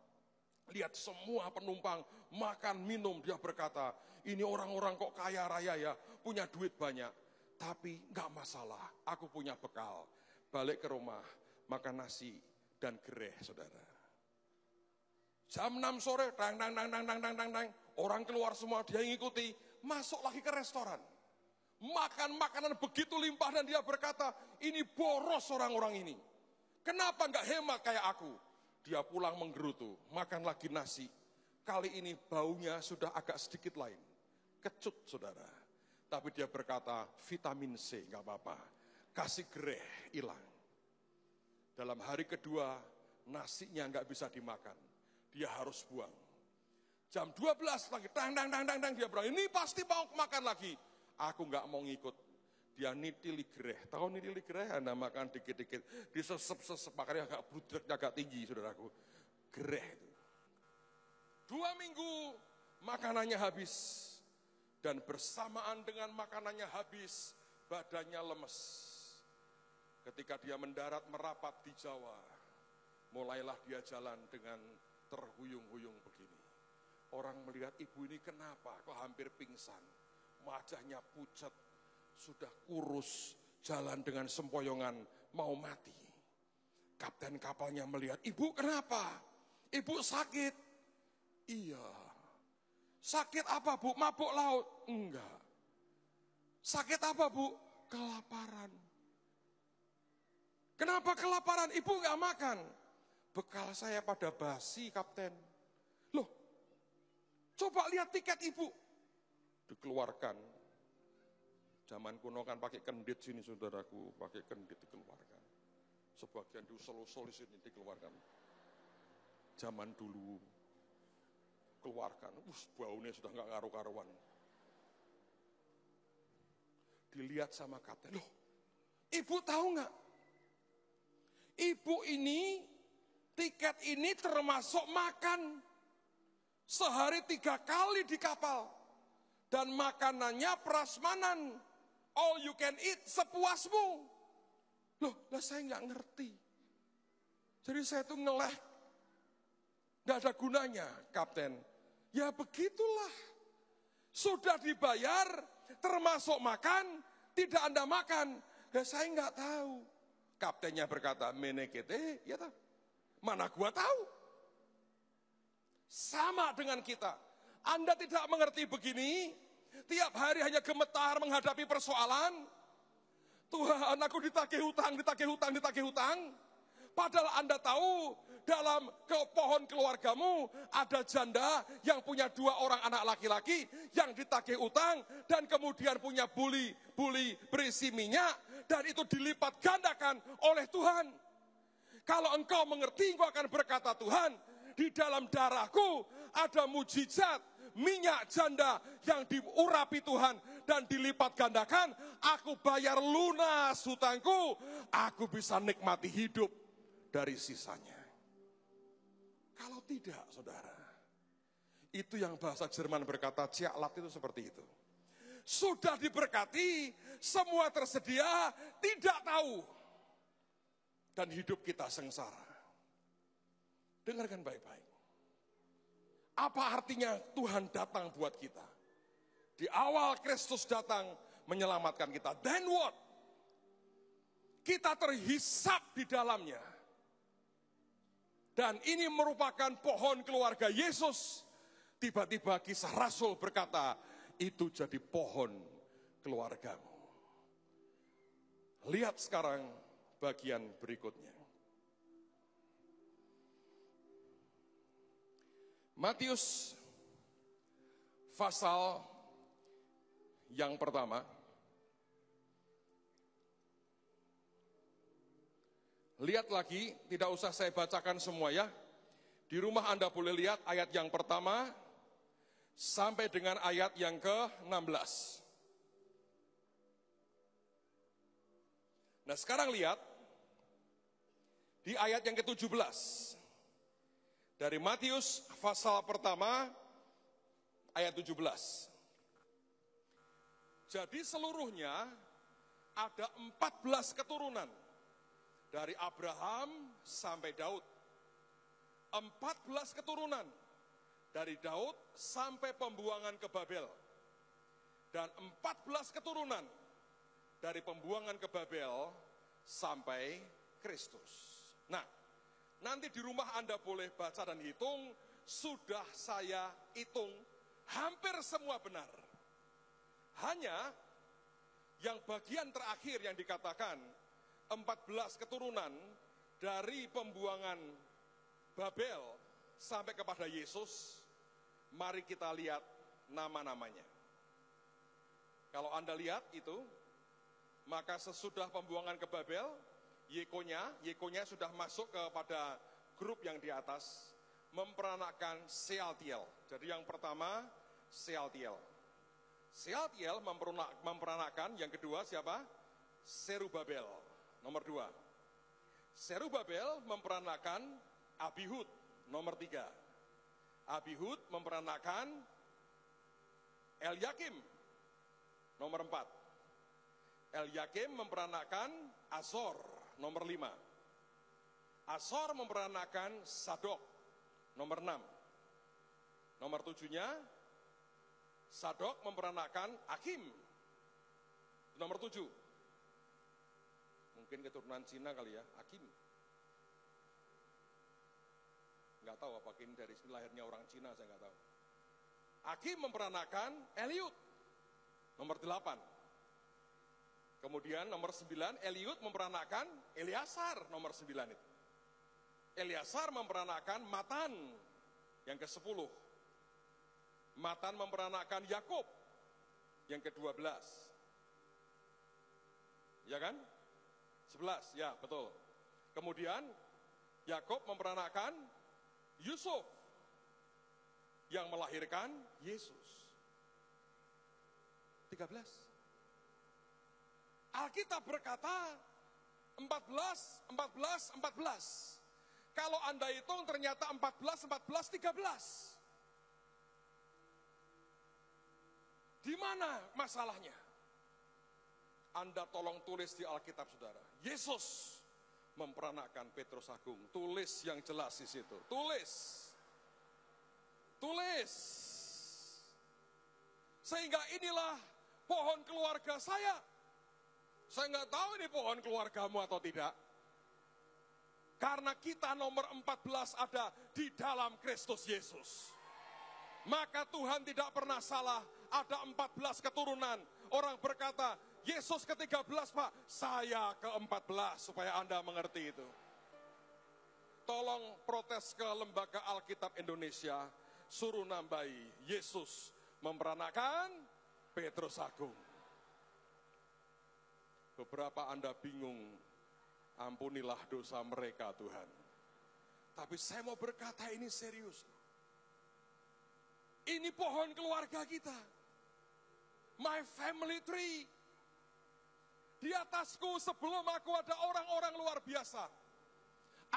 Lihat semua penumpang makan, minum. Dia berkata, ini orang-orang kok kaya raya ya, punya duit banyak. Tapi nggak masalah, aku punya bekal. Balik ke rumah, makan nasi dan gereh, saudara. Jam 6 sore, dang, dang, dang, dang, dang, dang, dang, dang. Orang keluar semua, dia ngikuti, masuk lagi ke restoran. Makan makanan begitu limpah dan dia berkata, ini boros orang-orang ini. Kenapa nggak hemat kayak aku? Dia pulang menggerutu, makan lagi nasi. Kali ini baunya sudah agak sedikit lain. Kecut, saudara. Tapi dia berkata, vitamin C nggak apa-apa. Kasih gereh, hilang. Dalam hari kedua, nasinya nggak bisa dimakan. Dia harus buang. Jam 12 lagi, dang, dang, dang, dang, dang. Dia bilang, ini pasti mau makan lagi. Aku nggak mau ngikut. Dia nitili gereh. Tahu nitili gereh? Anda makan dikit-dikit. Disesep-sesep, makanya agak brudreknya agak tinggi, saudaraku. Gereh itu. 2 minggu, makanannya habis. Dan bersamaan dengan makanannya habis, badannya lemes. Ketika dia mendarat merapat di Jawa, mulailah dia jalan dengan terhuyung-huyung begini. Orang melihat ibu ini kenapa kok hampir pingsan. Wajahnya pucat, sudah kurus, jalan dengan sempoyongan, mau mati. Kapten kapalnya melihat, ibu kenapa? Ibu sakit. Iya. Sakit apa bu? Mabuk laut? Enggak. Sakit apa bu? Kelaparan. Kenapa kelaparan? Ibu enggak makan. Bekal saya pada basi, kapten. Loh, coba lihat tiket ibu. Dikeluarkan. Zaman kuno kan pakai kendit sini saudaraku, pakai kendit dikeluarkan. Sebagian diusel-usel di sini dikeluarkan. Zaman dulu keluarkan, baunya sudah nggak karu-karuan. Dilihat sama kapten, loh, ibu tahu nggak? Ibu ini tiket ini termasuk makan sehari 3 kali di kapal dan makanannya prasmanan, all you can eat sepuasmu. Loh, lah saya nggak ngerti. Jadi saya tuh ngeleh, nggak ada gunanya, kapten. Ya begitulah. Sudah dibayar, termasuk makan, tidak Anda makan. Ya saya nggak tahu. Kaptennya berkata, menekete, ya tahu. Mana gua tahu. Sama dengan kita. Anda tidak mengerti begini, tiap hari hanya gemetar menghadapi persoalan. Tuhan, aku ditagih hutang. Padahal Anda tahu, dalam pohon keluargamu ada janda yang punya 2 orang anak laki-laki yang ditagih utang dan kemudian punya buli berisi minyak dan itu dilipat gandakan oleh Tuhan. Kalau engkau mengerti, engkau akan berkata, Tuhan, di dalam darahku ada mujizat minyak janda yang diurapi Tuhan dan dilipat gandakan. Aku bayar lunas hutangku, aku bisa nikmati hidup dari sisanya. Kalau tidak, saudara, itu yang bahasa Jerman berkata, ciaklat itu seperti itu. Sudah diberkati, semua tersedia, tidak tahu. Dan hidup kita sengsara. Dengarkan baik-baik. Apa artinya Tuhan datang buat kita? Di awal Kristus datang menyelamatkan kita. Then what? Kita terhisap di dalamnya. Dan ini merupakan pohon keluarga Yesus. Tiba-tiba kisah Rasul berkata, itu jadi pohon keluargamu. Lihat sekarang bagian berikutnya. Matius pasal yang pertama. Lihat lagi, tidak usah saya bacakan semua ya. Di rumah Anda boleh lihat ayat yang pertama sampai dengan ayat yang ke-16. Nah sekarang lihat di ayat yang ke-17. Dari Matius pasal pertama ayat 17. Jadi seluruhnya ada 14 keturunan. Dari Abraham sampai Daud. 14 keturunan. Dari Daud sampai pembuangan ke Babel. Dan 14 keturunan. Dari pembuangan ke Babel sampai Kristus. Nah, nanti di rumah Anda boleh baca dan hitung. Sudah saya hitung. Hampir semua benar. Hanya yang bagian terakhir yang dikatakan 14 keturunan dari pembuangan Babel sampai kepada Yesus. Mari kita lihat nama-namanya. Kalau Anda lihat itu, maka sesudah pembuangan ke Babel, Yekonya sudah masuk kepada grup yang di atas, memperanakkan Sealtiel. Jadi yang pertama, Sealtiel. Sealtiel memperanakkan, yang kedua siapa? Serubabel, nomor 2. Serubabel memperanakkan Abihud, nomor 3. Abihud memperanakkan Elyakim, nomor 4. Elyakim memperanakkan Azor, nomor 5. Azor memperanakkan Sadok, nomor 6. Nomor 7-nya, Sadok memperanakkan Akim, nomor 7. Mungkin keturunan Cina kali ya, Akim. Nggak tahu apa ini dari lahirnya orang Cina, saya nggak tahu. Akim memperanakkan Eliud, nomor 8. Kemudian nomor 9, Eliud memperanakkan Eleasar, nomor 9 itu. Eleasar memperanakkan Matan, yang ke-10. Matan memperanakkan Yakub, yang ke-12. Ya kan? 11, ya betul. Kemudian Yakub memperanakkan Yusuf, yang melahirkan Yesus. 13. Alkitab berkata 14, 14, 14. Kalau Anda hitung ternyata 14, 14, 13. Di mana masalahnya? Anda tolong tulis di Alkitab, saudara. Yesus memperanakkan Petrus Agung. Tulis yang jelas di situ. Tulis. Tulis. Sehingga inilah pohon keluarga saya. Saya nggak tahu ini pohon keluargamu atau tidak. Karena kita nomor 14 ada di dalam Kristus Yesus. Maka Tuhan tidak pernah salah. Ada 14 keturunan. Orang berkata, Yesus ke-13 Pak, saya ke-14. Supaya Anda mengerti itu. Tolong protes ke Lembaga Alkitab Indonesia. Suruh nambahi, Yesus memperanakkan Petrus Agung. Beberapa Anda bingung, ampunilah dosa mereka Tuhan. Tapi saya mau berkata ini serius. Ini pohon keluarga kita. My family tree. Di atasku sebelum aku ada orang-orang luar biasa.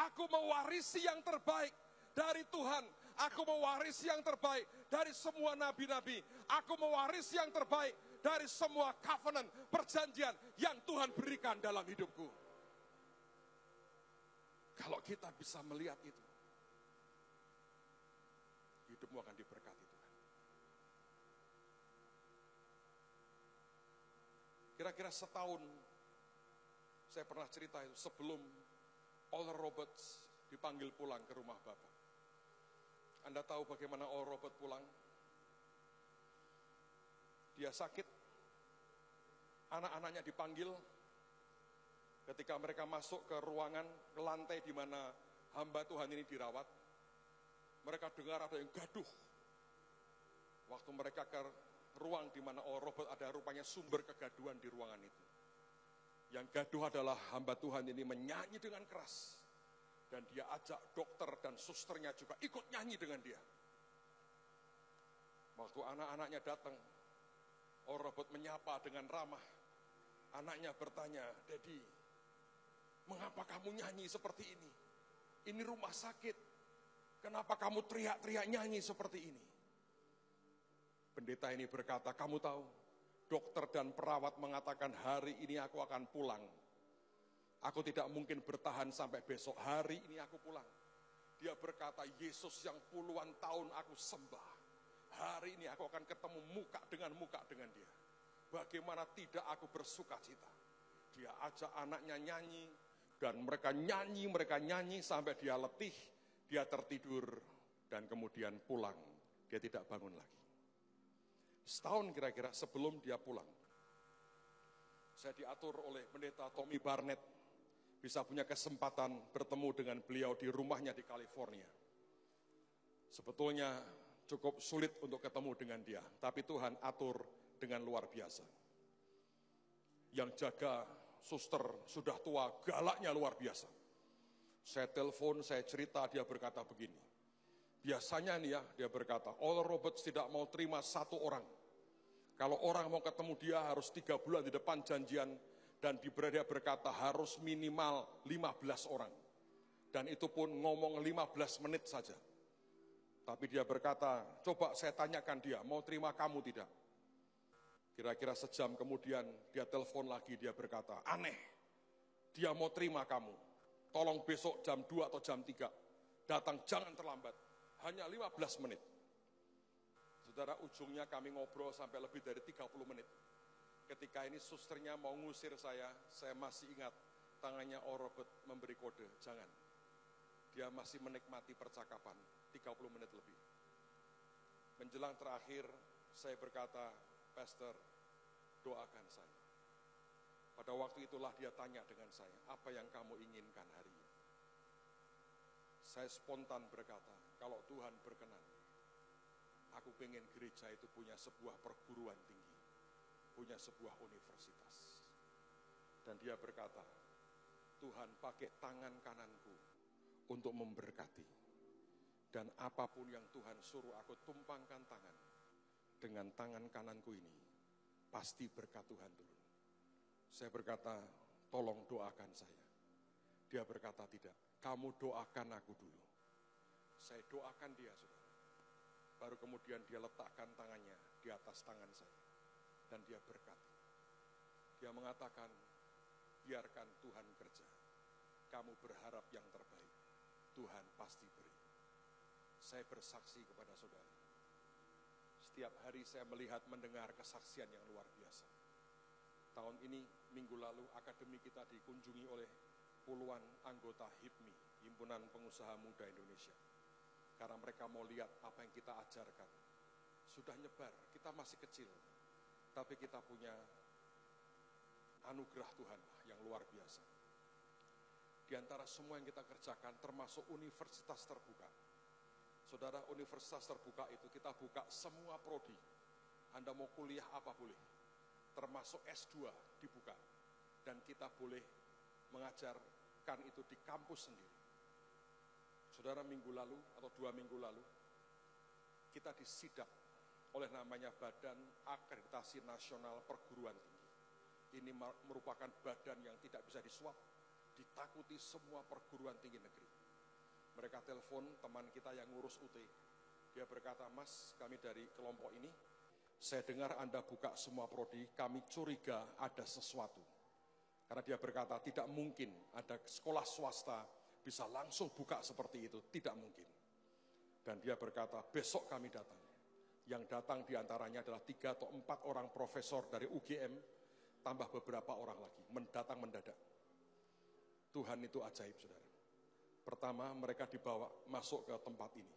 Aku mewarisi yang terbaik dari Tuhan. Aku mewarisi yang terbaik dari semua nabi-nabi. Aku mewarisi yang terbaik dari semua covenant, perjanjian yang Tuhan berikan dalam hidupku. Kalau kita bisa melihat itu, hidupmu akan diberkati Tuhan. Kira-kira setahun, saya pernah cerita itu sebelum Oral Roberts dipanggil pulang ke rumah Bapak. Anda tahu bagaimana Oral Roberts pulang? Dia sakit, anak-anaknya dipanggil, ketika mereka masuk ke ruangan, ke lantai di mana hamba Tuhan ini dirawat, mereka dengar ada yang gaduh. Waktu mereka ke ruang di mana Robert ada, rupanya sumber kegaduhan di ruangan itu. Yang gaduh adalah hamba Tuhan ini menyanyi dengan keras. Dan dia ajak dokter dan susternya juga ikut nyanyi dengan dia. Waktu anak-anaknya datang, Robert menyapa dengan ramah. Anaknya bertanya, "Daddy, mengapa kamu nyanyi seperti ini? Ini rumah sakit. Kenapa kamu teriak-teriak nyanyi seperti ini?" Pendeta ini berkata, "Kamu tahu, dokter dan perawat mengatakan hari ini aku akan pulang. Aku tidak mungkin bertahan sampai besok, hari ini aku pulang." Dia berkata, "Yesus yang puluhan tahun aku sembah, hari ini aku akan ketemu muka dengan dia. Bagaimana tidak aku bersuka cita." Dia ajak anaknya nyanyi, dan mereka nyanyi sampai dia letih, dia tertidur, dan kemudian pulang. Dia tidak bangun lagi. Setahun kira-kira sebelum dia pulang, saya diatur oleh pendeta Tommy Barnett, bisa punya kesempatan bertemu dengan beliau di rumahnya di California. Sebetulnya cukup sulit untuk ketemu dengan dia, tapi Tuhan atur dengan luar biasa. Yang jaga suster sudah tua, galaknya luar biasa. Saya telepon, saya cerita, dia berkata begini. Biasanya nih ya, dia berkata, Oral Roberts tidak mau terima satu orang. Kalau orang mau ketemu dia harus 3 bulan di depan janjian, dan dia berkata harus minimal 15 orang. Dan itu pun ngomong 15 menit saja. Tapi dia berkata, coba saya tanyakan dia, mau terima kamu tidak? Kira-kira sejam kemudian dia telepon lagi, dia berkata, aneh, dia mau terima kamu. Tolong besok jam 2 atau jam 3, datang jangan terlambat, hanya 15 menit. Saudara, ujungnya kami ngobrol sampai lebih dari 30 menit. Ketika ini susternya mau ngusir saya masih ingat tangannya Robert memberi kode, jangan. Dia masih menikmati percakapan, 30 menit lebih. Menjelang terakhir, saya berkata, Pastor, doakan saya. Pada waktu itulah dia tanya dengan saya, apa yang kamu inginkan hari ini? Saya spontan berkata, kalau Tuhan berkenan, aku pengen gereja itu punya sebuah perguruan tinggi, punya sebuah universitas. Dan dia berkata, Tuhan pakai tangan kananku untuk memberkati. Dan apapun yang Tuhan suruh aku tumpangkan tangan, dengan tangan kananku ini, pasti berkat Tuhan turun. Saya berkata, tolong doakan saya. Dia berkata, tidak, kamu doakan aku dulu. Saya doakan dia, saudara. Baru kemudian dia letakkan tangannya di atas tangan saya. Dan dia berkati. Dia mengatakan, biarkan Tuhan kerja. Kamu berharap yang terbaik, Tuhan pasti beri. Saya bersaksi kepada saudara. Setiap hari saya melihat, mendengar kesaksian yang luar biasa. Tahun ini, minggu lalu, akademi kita dikunjungi oleh puluhan anggota HIPMI, Himpunan Pengusaha Muda Indonesia. Karena mereka mau lihat apa yang kita ajarkan. Sudah nyebar, kita masih kecil. Tapi kita punya anugerah Tuhan yang luar biasa. Di antara semua yang kita kerjakan, termasuk universitas terbuka. Saudara, universitas terbuka itu kita buka semua prodi. Anda mau kuliah apa boleh. Termasuk S2 dibuka. Dan kita boleh mengajarkan itu di kampus sendiri. Saudara, minggu lalu atau 2 minggu lalu, kita disidak oleh namanya Badan Akreditasi Nasional Perguruan Tinggi. Ini merupakan badan yang tidak bisa disuap, ditakuti semua perguruan tinggi negeri. Mereka telepon teman kita yang ngurus UT. Dia berkata, Mas, kami dari kelompok ini, saya dengar Anda buka semua prodi, kami curiga ada sesuatu. Karena dia berkata, tidak mungkin ada sekolah swasta bisa langsung buka seperti itu, tidak mungkin. Dan dia berkata, besok kami datang. Yang datang diantaranya adalah 3 atau 4 orang profesor dari UGM, tambah beberapa orang lagi, mendatang mendadak. Tuhan itu ajaib, saudara. Pertama, mereka dibawa masuk ke tempat ini.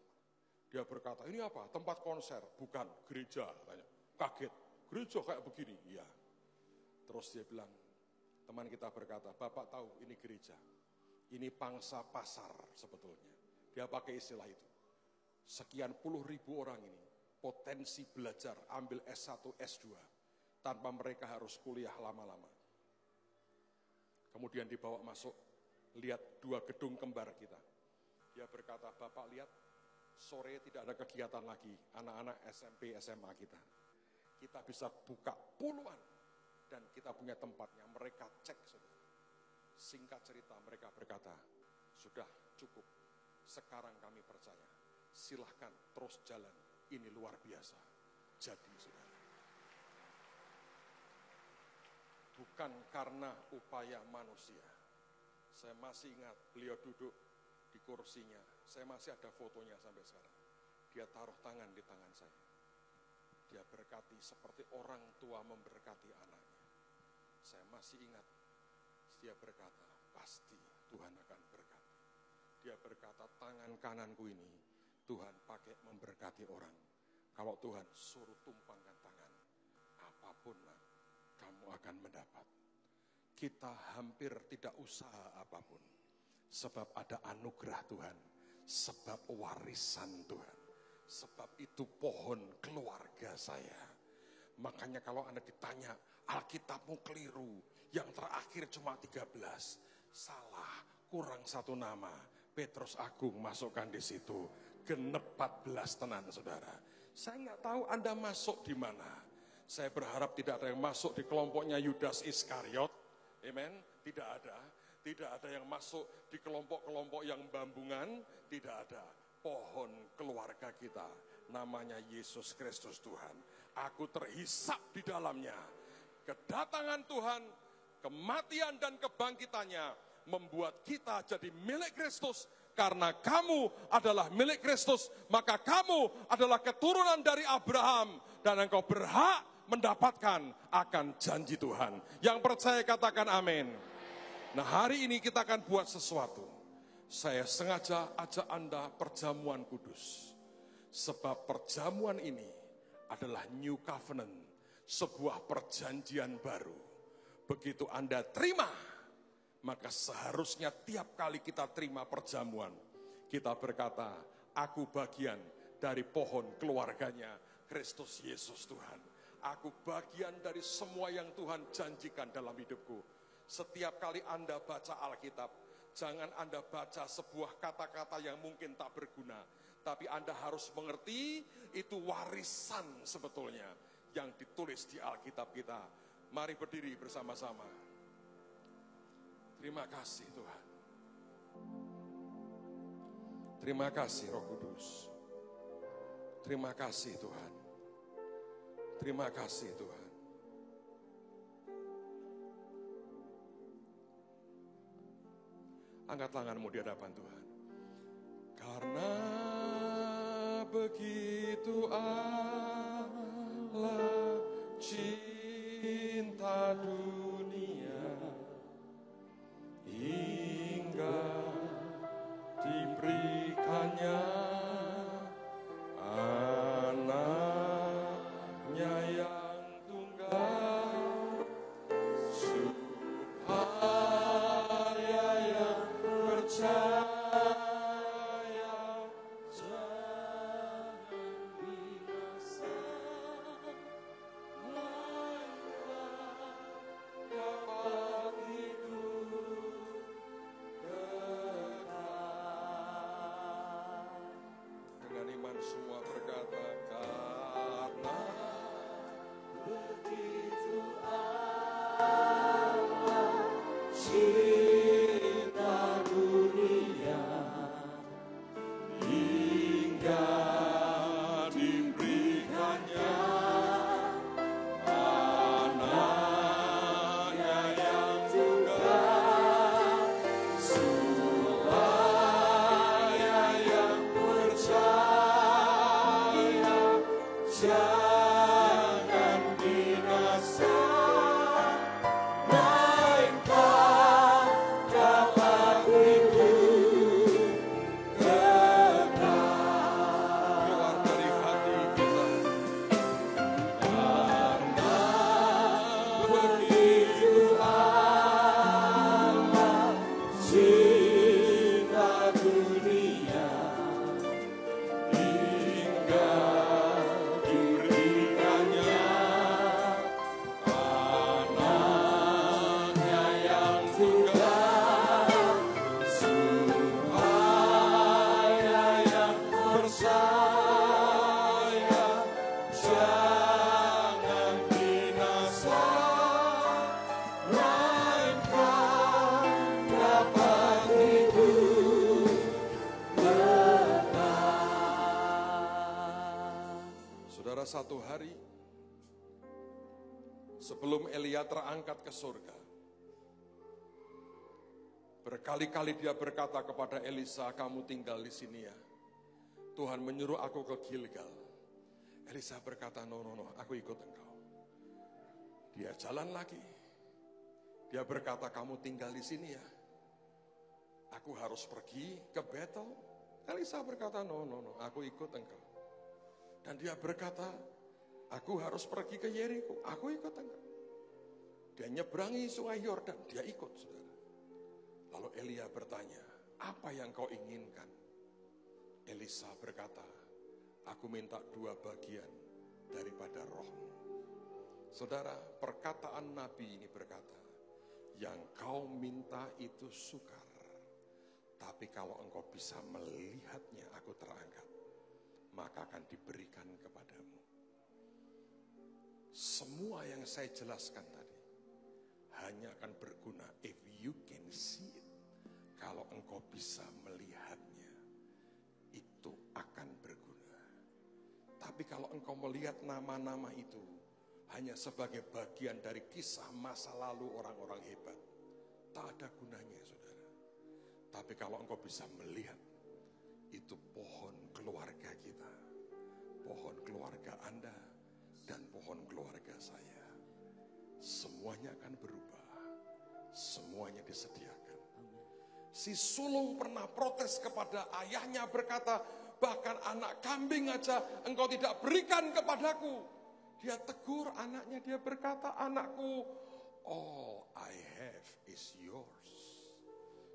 Dia berkata, ini apa? Tempat konser? Bukan, gereja. Tanya. Kaget, gereja kayak begini? Iya. Terus dia bilang, teman kita berkata, Bapak tahu ini gereja. Ini pangsa pasar sebetulnya. Dia pakai istilah itu. Sekian puluh ribu orang ini potensi belajar ambil S1, S2 tanpa mereka harus kuliah lama-lama. Kemudian dibawa masuk, lihat 2 gedung kembar kita. Dia berkata, Bapak lihat, sore tidak ada kegiatan lagi anak-anak SMP, SMA kita. Kita bisa buka puluhan dan kita punya tempatnya. Mereka cek, saudara. Singkat cerita mereka berkata, sudah cukup, sekarang kami percaya. Silahkan terus jalan, ini luar biasa. Jadi saudara, bukan karena upaya manusia. Saya masih ingat beliau duduk di kursinya, saya masih ada fotonya sampai sekarang. Dia taruh tangan di tangan saya. Dia berkati seperti orang tua memberkati anaknya. Saya masih ingat, dia berkata, pasti Tuhan akan berkati. Dia berkata, tangan kananku ini Tuhan pakai memberkati orang. Kalau Tuhan suruh tumpangkan tangan, apapun kamu akan mendapat. Kita hampir tidak usaha apapun. Sebab ada anugerah Tuhan. Sebab warisan Tuhan. Sebab itu pohon keluarga saya. Makanya kalau Anda ditanya, Alkitabmu keliru. Yang terakhir cuma 13. Salah, kurang 1 nama. Petrus Agung masukkan di situ. Genep 14 tenan, saudara. Saya nggak tahu Anda masuk di mana. Saya berharap tidak ada yang masuk di kelompoknya Yudas Iskariot. Amen. Tidak ada. Tidak ada yang masuk di kelompok-kelompok yang bambungan. Tidak ada. Pohon keluarga kita. Namanya Yesus Kristus Tuhan. Aku terhisap di dalamnya. Kedatangan Tuhan, kematian dan kebangkitannya membuat kita jadi milik Kristus. Karena kamu adalah milik Kristus, maka kamu adalah keturunan dari Abraham. Dan engkau berhak mendapatkan akan janji Tuhan. Yang percaya katakan amin. Nah, hari ini kita akan buat sesuatu. Saya sengaja ajak Anda perjamuan kudus. Sebab perjamuan ini adalah New Covenant. Sebuah perjanjian baru. Begitu Anda terima, maka seharusnya tiap kali kita terima perjamuan, kita berkata, aku bagian dari pohon keluarganya Kristus Yesus Tuhan. Aku bagian dari semua yang Tuhan janjikan dalam hidupku. Setiap kali Anda baca Alkitab, jangan Anda baca sebuah kata-kata yang mungkin tak berguna. Tapi Anda harus mengerti, itu warisan sebetulnya yang ditulis di Alkitab kita. Mari berdiri bersama-sama. Terima kasih Tuhan. Terima kasih Roh Kudus. Terima kasih Tuhan. Terima kasih Tuhan. Angkat tanganmu di hadapan Tuhan. Karena begitu Allah cinta dunia, hingga diberikannya anaknya yang tunggal, supaya yang percaya jangan binasa, melainkan dapat hidup kekal. jangan binasa, melainkan dapat hidup kekal. Keluar dari hati kita. Karena begitu Allah cinta dunia, hingga diberikannya anaknya yang tunggal, supaya yang percaya jangan binasa, melainkan dapat hidup kekal. Saudara, satu hari sebelum Elia terangkat ke surga, berkali-kali dia berkata kepada Elisa, kamu tinggal di sini ya. Tuhan menyuruh aku ke Gilgal. Elisa berkata, no, aku ikut engkau. Dia jalan lagi. Dia berkata, kamu tinggal di sini ya. Aku harus pergi ke Betel. Elisa berkata, no, aku ikut engkau. Dan dia berkata, aku harus pergi ke Yeriko. Aku ikut engkau. Dia nyeberangi sungai Yordan. Dia ikut, saudara. Lalu Elia bertanya, apa yang kau inginkan? Elisa berkata, aku minta 2 bagian daripada rohmu. Saudara, perkataan Nabi ini berkata, yang kau minta itu sukar. Tapi kalau engkau bisa melihatnya aku terangkat, maka akan diberikan kepadamu. Semua yang saya jelaskan tadi hanya akan berguna if you can see it. Kalau engkau bisa melihatnya, itu akan berguna. Tapi kalau engkau melihat nama-nama itu hanya sebagai bagian dari kisah masa lalu orang-orang hebat, tak ada gunanya, saudara. Tapi kalau engkau bisa melihat, itu pohon keluarga kita, pohon keluarga Anda, dan pohon keluarga saya. Semuanya akan berubah, semuanya disediakan. Si sulung pernah protes kepada ayahnya berkata, bahkan anak kambing aja engkau tidak berikan kepadaku. Dia tegur anaknya, dia berkata, anakku, all I have is yours.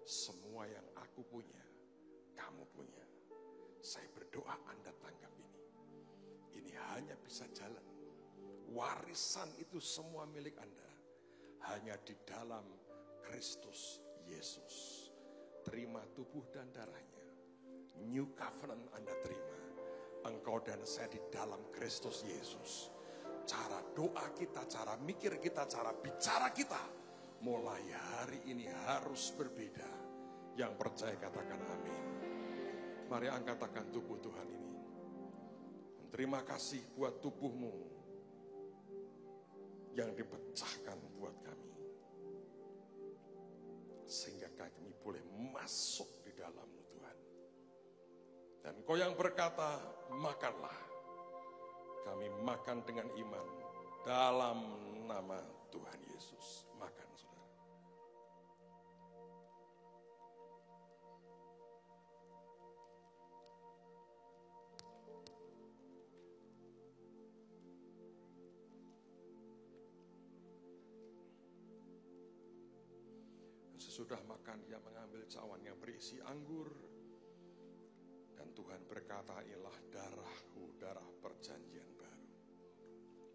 Semua yang aku punya, kamu punya. Saya berdoa Anda tangkap ini. Ini hanya bisa jalan. Warisan itu semua milik Anda. Hanya di dalam Kristus Yesus. Terima tubuh dan darahnya. New covenant Anda terima. Engkau dan saya di dalam Kristus Yesus. Cara doa kita, cara mikir kita, cara bicara kita, mulai hari ini harus berbeda. Yang percaya katakan amin. Mari angkat tangan tubuh Tuhan ini. Terima kasih buat tubuhmu yang dipecahkan buat kami. Sehingga kami boleh masuk di dalam-Mu Tuhan. Dan Kau yang berkata, makanlah. Kami makan dengan iman dalam nama Tuhan Yesus. Makan, saudara. Sesudah makan, dia mengambil cawan yang berisi anggur. Dan Tuhan berkata, inilah darahku, darah perjanjian baru.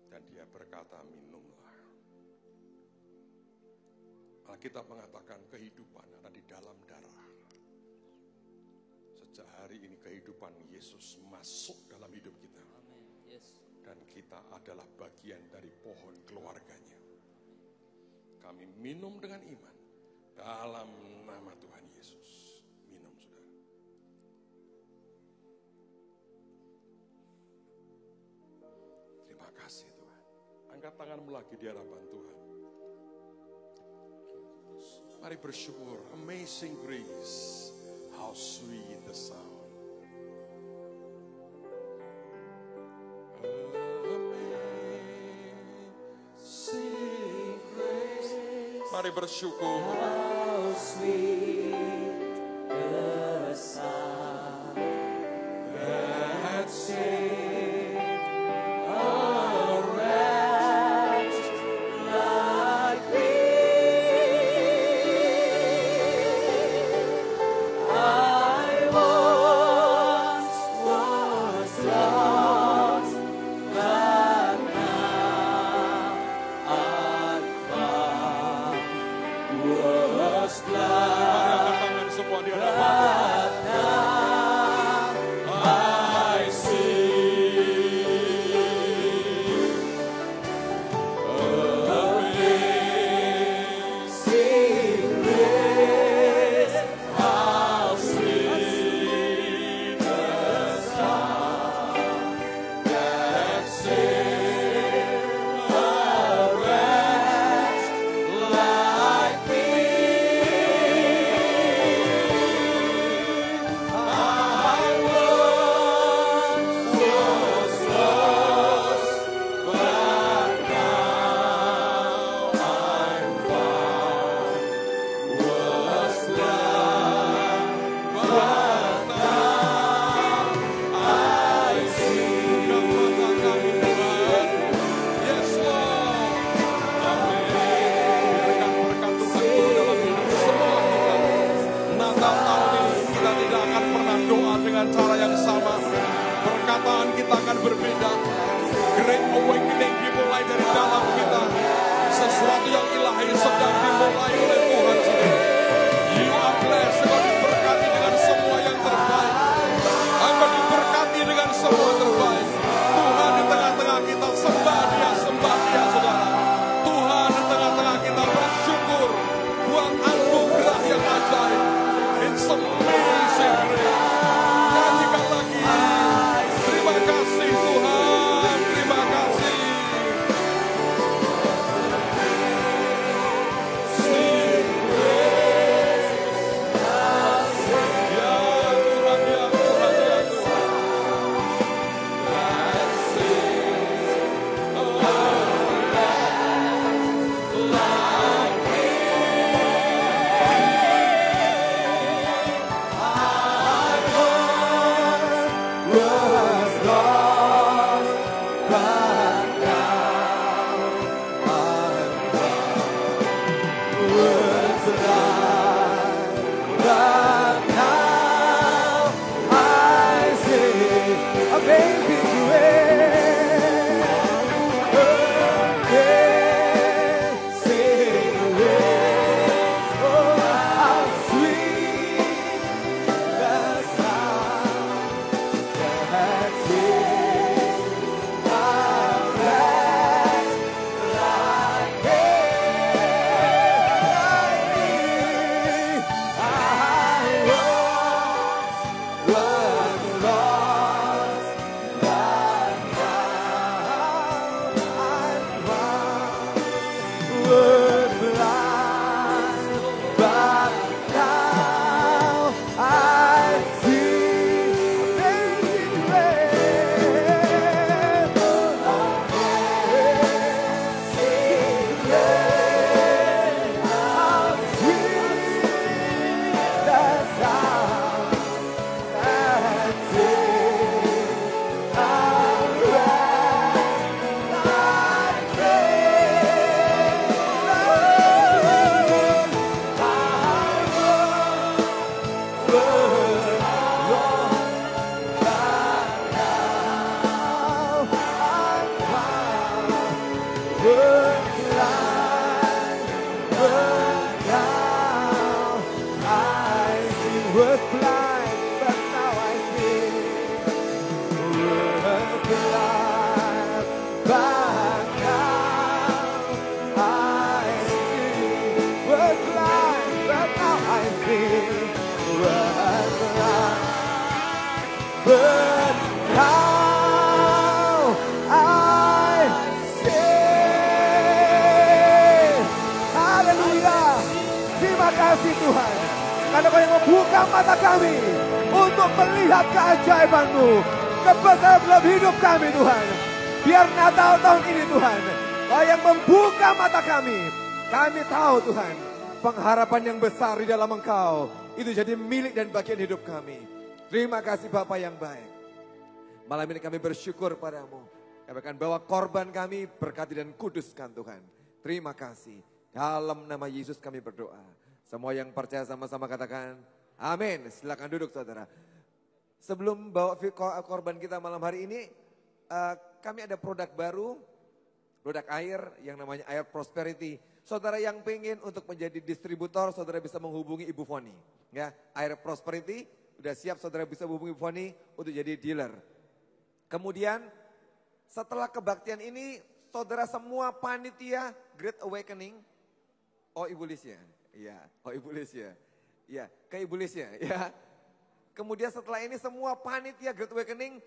Dan dia berkata, minumlah. Alkitab mengatakan kehidupan ada di dalam darah. Sejak hari ini kehidupan Yesus masuk dalam hidup kita. Dan kita adalah bagian dari pohon keluarganya. Kami minum dengan iman dalam nama Tuhan Yesus. Minum, saudara. Terima kasih Tuhan. Angkat tanganmu lagi di hadapan Tuhan. Mari bersyukur. Amazing grace, how sweet the sound. Mari bersyukur. How sweet the sound that saved a wretch like me. I once was lost, but now I'm found. Was Mari blind, angkat tangan semua di hadapan. but now I see. Amazing grace, how sweet the sound that saved a wretch like me. I once was lost, but now I'm found. Was blind, but now I see. Yes, Lord. Biarkan berkat Tuhan turun dalam hidup semua kita. Natal tahun ini kita tidak akan pernah doa dengan cara yang sama. Perkataan kita akan berbeda. Great awakening dimulai dari dalam kita. Sesuatu yang ilahi sedang dimulai oleh Tuhan sendiri. You are blessed. Engkau diberkati dengan semua yang terbaik. Engkau diberkati dengan semua terbaik. Tuhan di tengah-tengah kita, sembah dia, saudara. Tuhan di tengah-tengah kita, bersyukur buat anugerah yang ajaib. It's amazing grace. Nyanyikan lagi. Terima kasih Tuhan, terima kasih. Sing grace, Ya Tuhan, ya Tuhan, ya Tuhan. was lost, but now I'm found. Was blind, but now I see. Amazing grace, amazing grace. Oh, how sweet the sound that saved a wretch like me. I was lost, but now I'm found. Was blind, but now I see. Amazing grace, amazing grace, how sweet the sound that saved a wretch like me. Was blind, but now I see. Was blind, but now I see. Was blind, but now I see. Was blind, but now I see. Haleluya. Terima kasih Tuhan. Karena Kau yang membuka mata kami untuk melihat keajaiban-Mu, kebesaran dalam hidup kami Tuhan. Biar Natal tahun ini Tuhan, Kau yang membuka mata kami Kami tahu Tuhan, pengharapan yang besar di dalam Engkau, itu jadi milik dan bagian hidup kami. Terima kasih Bapa yang baik. Malam ini kami bersyukur padamu. Kami akan bawa korban kami, berkati dan kuduskan Tuhan. Terima kasih. Dalam nama Yesus kami berdoa. Semua yang percaya sama-sama katakan, amin. Silakan duduk saudara. Sebelum bawa korban kita malam hari ini, kami ada produk baru, produk air yang namanya Air Prosperity. Saudara yang pengen untuk menjadi distributor, saudara bisa menghubungi Ibu Foni. Ya, Air Prosperity udah siap, saudara bisa menghubungi Ibu Foni untuk jadi dealer. Kemudian setelah kebaktian ini, saudara semua panitia Great Awakening, Ibu Lisya, iya, Ibu Lisya, iya, ke Ibu Lisya, ya. Kemudian setelah ini semua panitia Great Awakening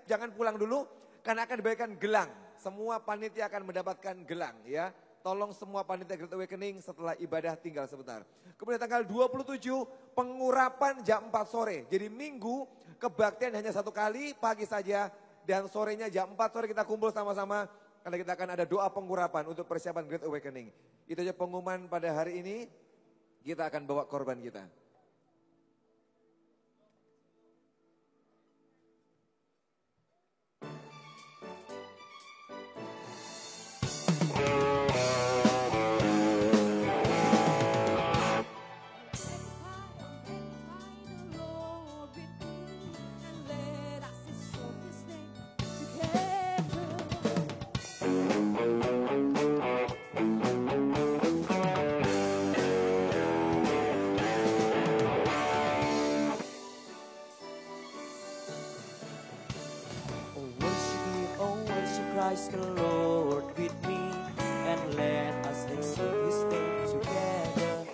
jangan pulang dulu, karena akan diberikan gelang. Semua panitia akan mendapatkan gelang, ya. Tolong semua panitia Great Awakening setelah ibadah tinggal sebentar. Kemudian tanggal 27 pengurapan jam 4 sore. Jadi minggu kebaktian hanya 1 kali pagi saja. Dan sorenya jam 4 sore kita kumpul sama-sama. Karena kita akan ada doa pengurapan untuk persiapan Great Awakening. Itu aja pengumuman pada hari ini. Kita akan bawa korban kita. Christ the Lord with me, and let us exalt His name together.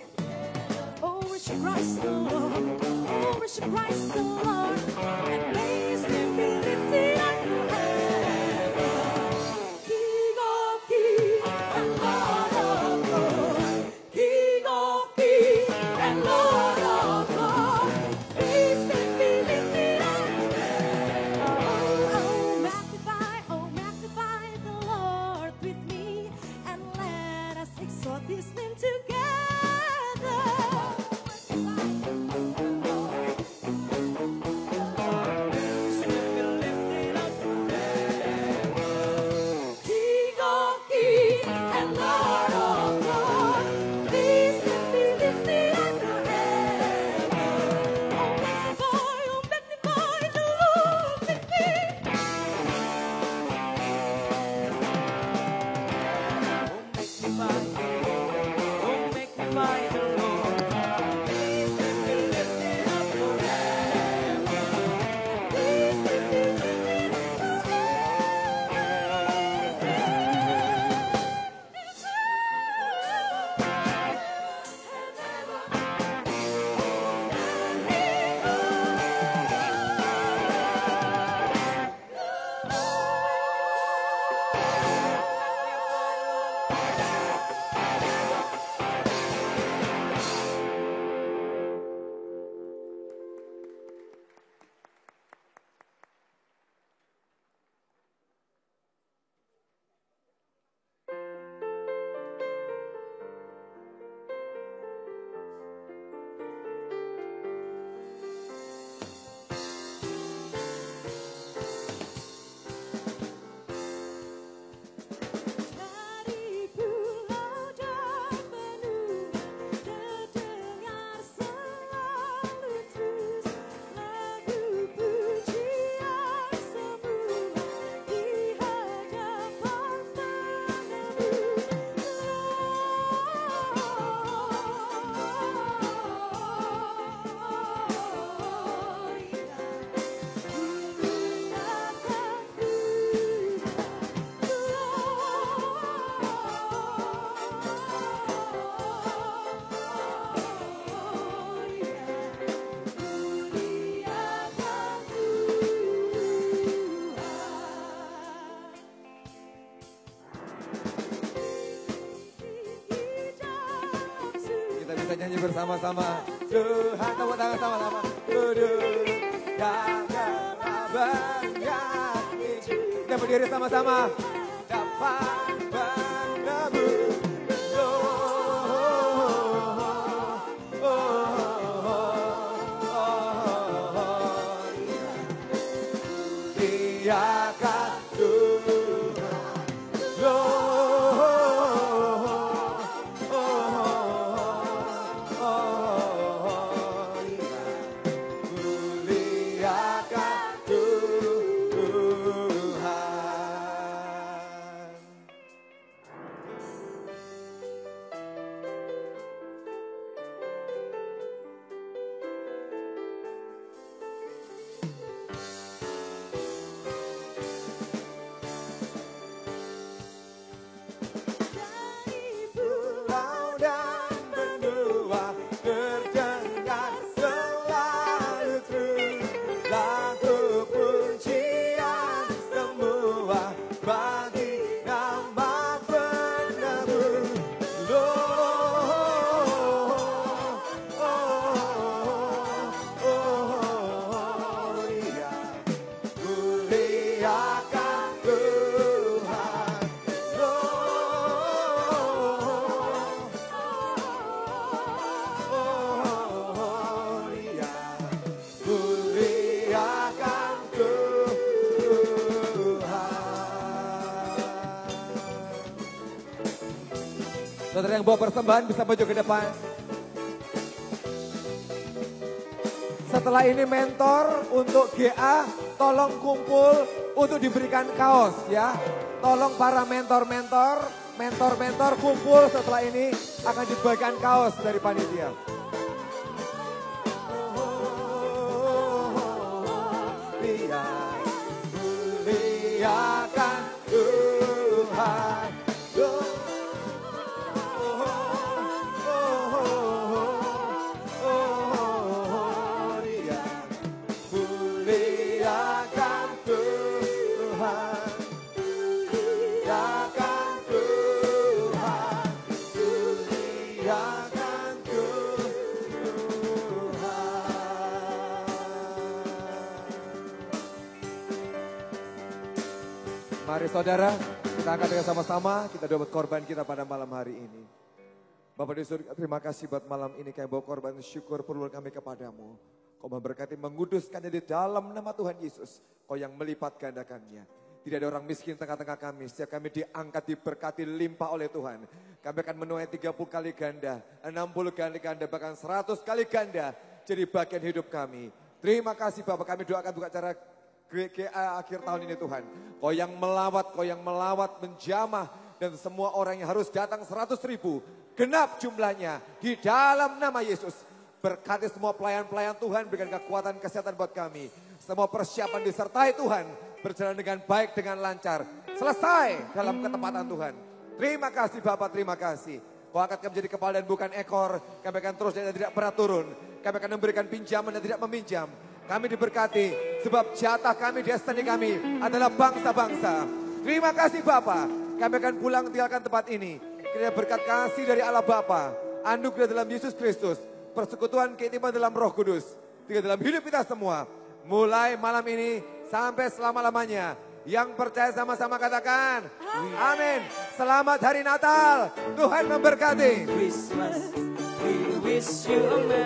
Oh, worship Christ the Lord, oh, worship Christ the Lord, and may His name be lifted up forever. King of kings and Lord of lords, King of kings and Lord of lords, may His name be lifted up forever. Oh, magnify the Lord with me, and let us exalt His name together. King of kings and Lord of lords, His name be lifted up forever. Oh, magnify the Lord with me. Oh, magnify the Lord. His name be lifted up forever. His name be lifted up Dari pulau dan benua terdengar selalu terus lagu pujian semua di hadapan penebus. Kita bisa nyanyi bersama-sama. Tuhan, tepuk tangan sama-sama. Kudus yang terabadikan. Kita berdiri sama-sama. Dapat menebus dosa. Saudara yang bawa persembahan bisa maju ke depan. Setelah ini mentor untuk GA, tolong kumpul untuk diberikan kaos ya. Tolong para mentor-mentor kumpul setelah ini akan dibagikan kaos dari panitia. Muliakan Tuhan. Muliakan Tuhan. Muliakan Tuhan. Muliakan Tuhan. Mari saudara, kita angkat dengan sama-sama, kita doa buat korban kita pada malam hari ini. Bapak di surga, terima kasih buat malam ini kami bawa korban syukur perlu kami kepadamu. Kau memberkati, menguduskannya di dalam nama Tuhan Yesus. Kau yang melipat gandakannya. Tidak ada orang miskin tengah-tengah kami. Setiap kami diangkat, diberkati, limpah oleh Tuhan. Kami akan menuai 30 kali ganda, 60 kali ganda, bahkan 100 kali ganda. Jadi bagian hidup kami. Terima kasih Bapak, kami doakan untuk acara GA akhir tahun ini Tuhan. Kau yang melawat, menjamah. Dan semua orang yang harus datang 100.000. Genap jumlahnya di dalam nama Yesus. Berkati semua pelayan-pelayan Tuhan, berikan kekuatan kesehatan buat kami. Semua persiapan disertai Tuhan, berjalan dengan baik, dengan lancar. Selesai dalam ketepatan Tuhan. Terima kasih Bapak, terima kasih. Kau angkat kami menjadi kepala dan bukan ekor. Kami akan terus dan tidak pernah turun. Kami akan memberikan pinjaman dan tidak meminjam. Kami diberkati, sebab jatah kami, destiny kami adalah bangsa-bangsa. Terima kasih Bapak, kami akan pulang tinggalkan tempat ini. Kiranya berkat kasih dari Allah Bapa, anugerah dalam Yesus Kristus, persekutuan keintiman dalam Roh Kudus, tinggal dalam hidup kita semua. Mulai malam ini sampai selama-lamanya. Yang percaya sama-sama katakan, amin. Selamat Hari Natal, Tuhan memberkati. Christmas, we wish you a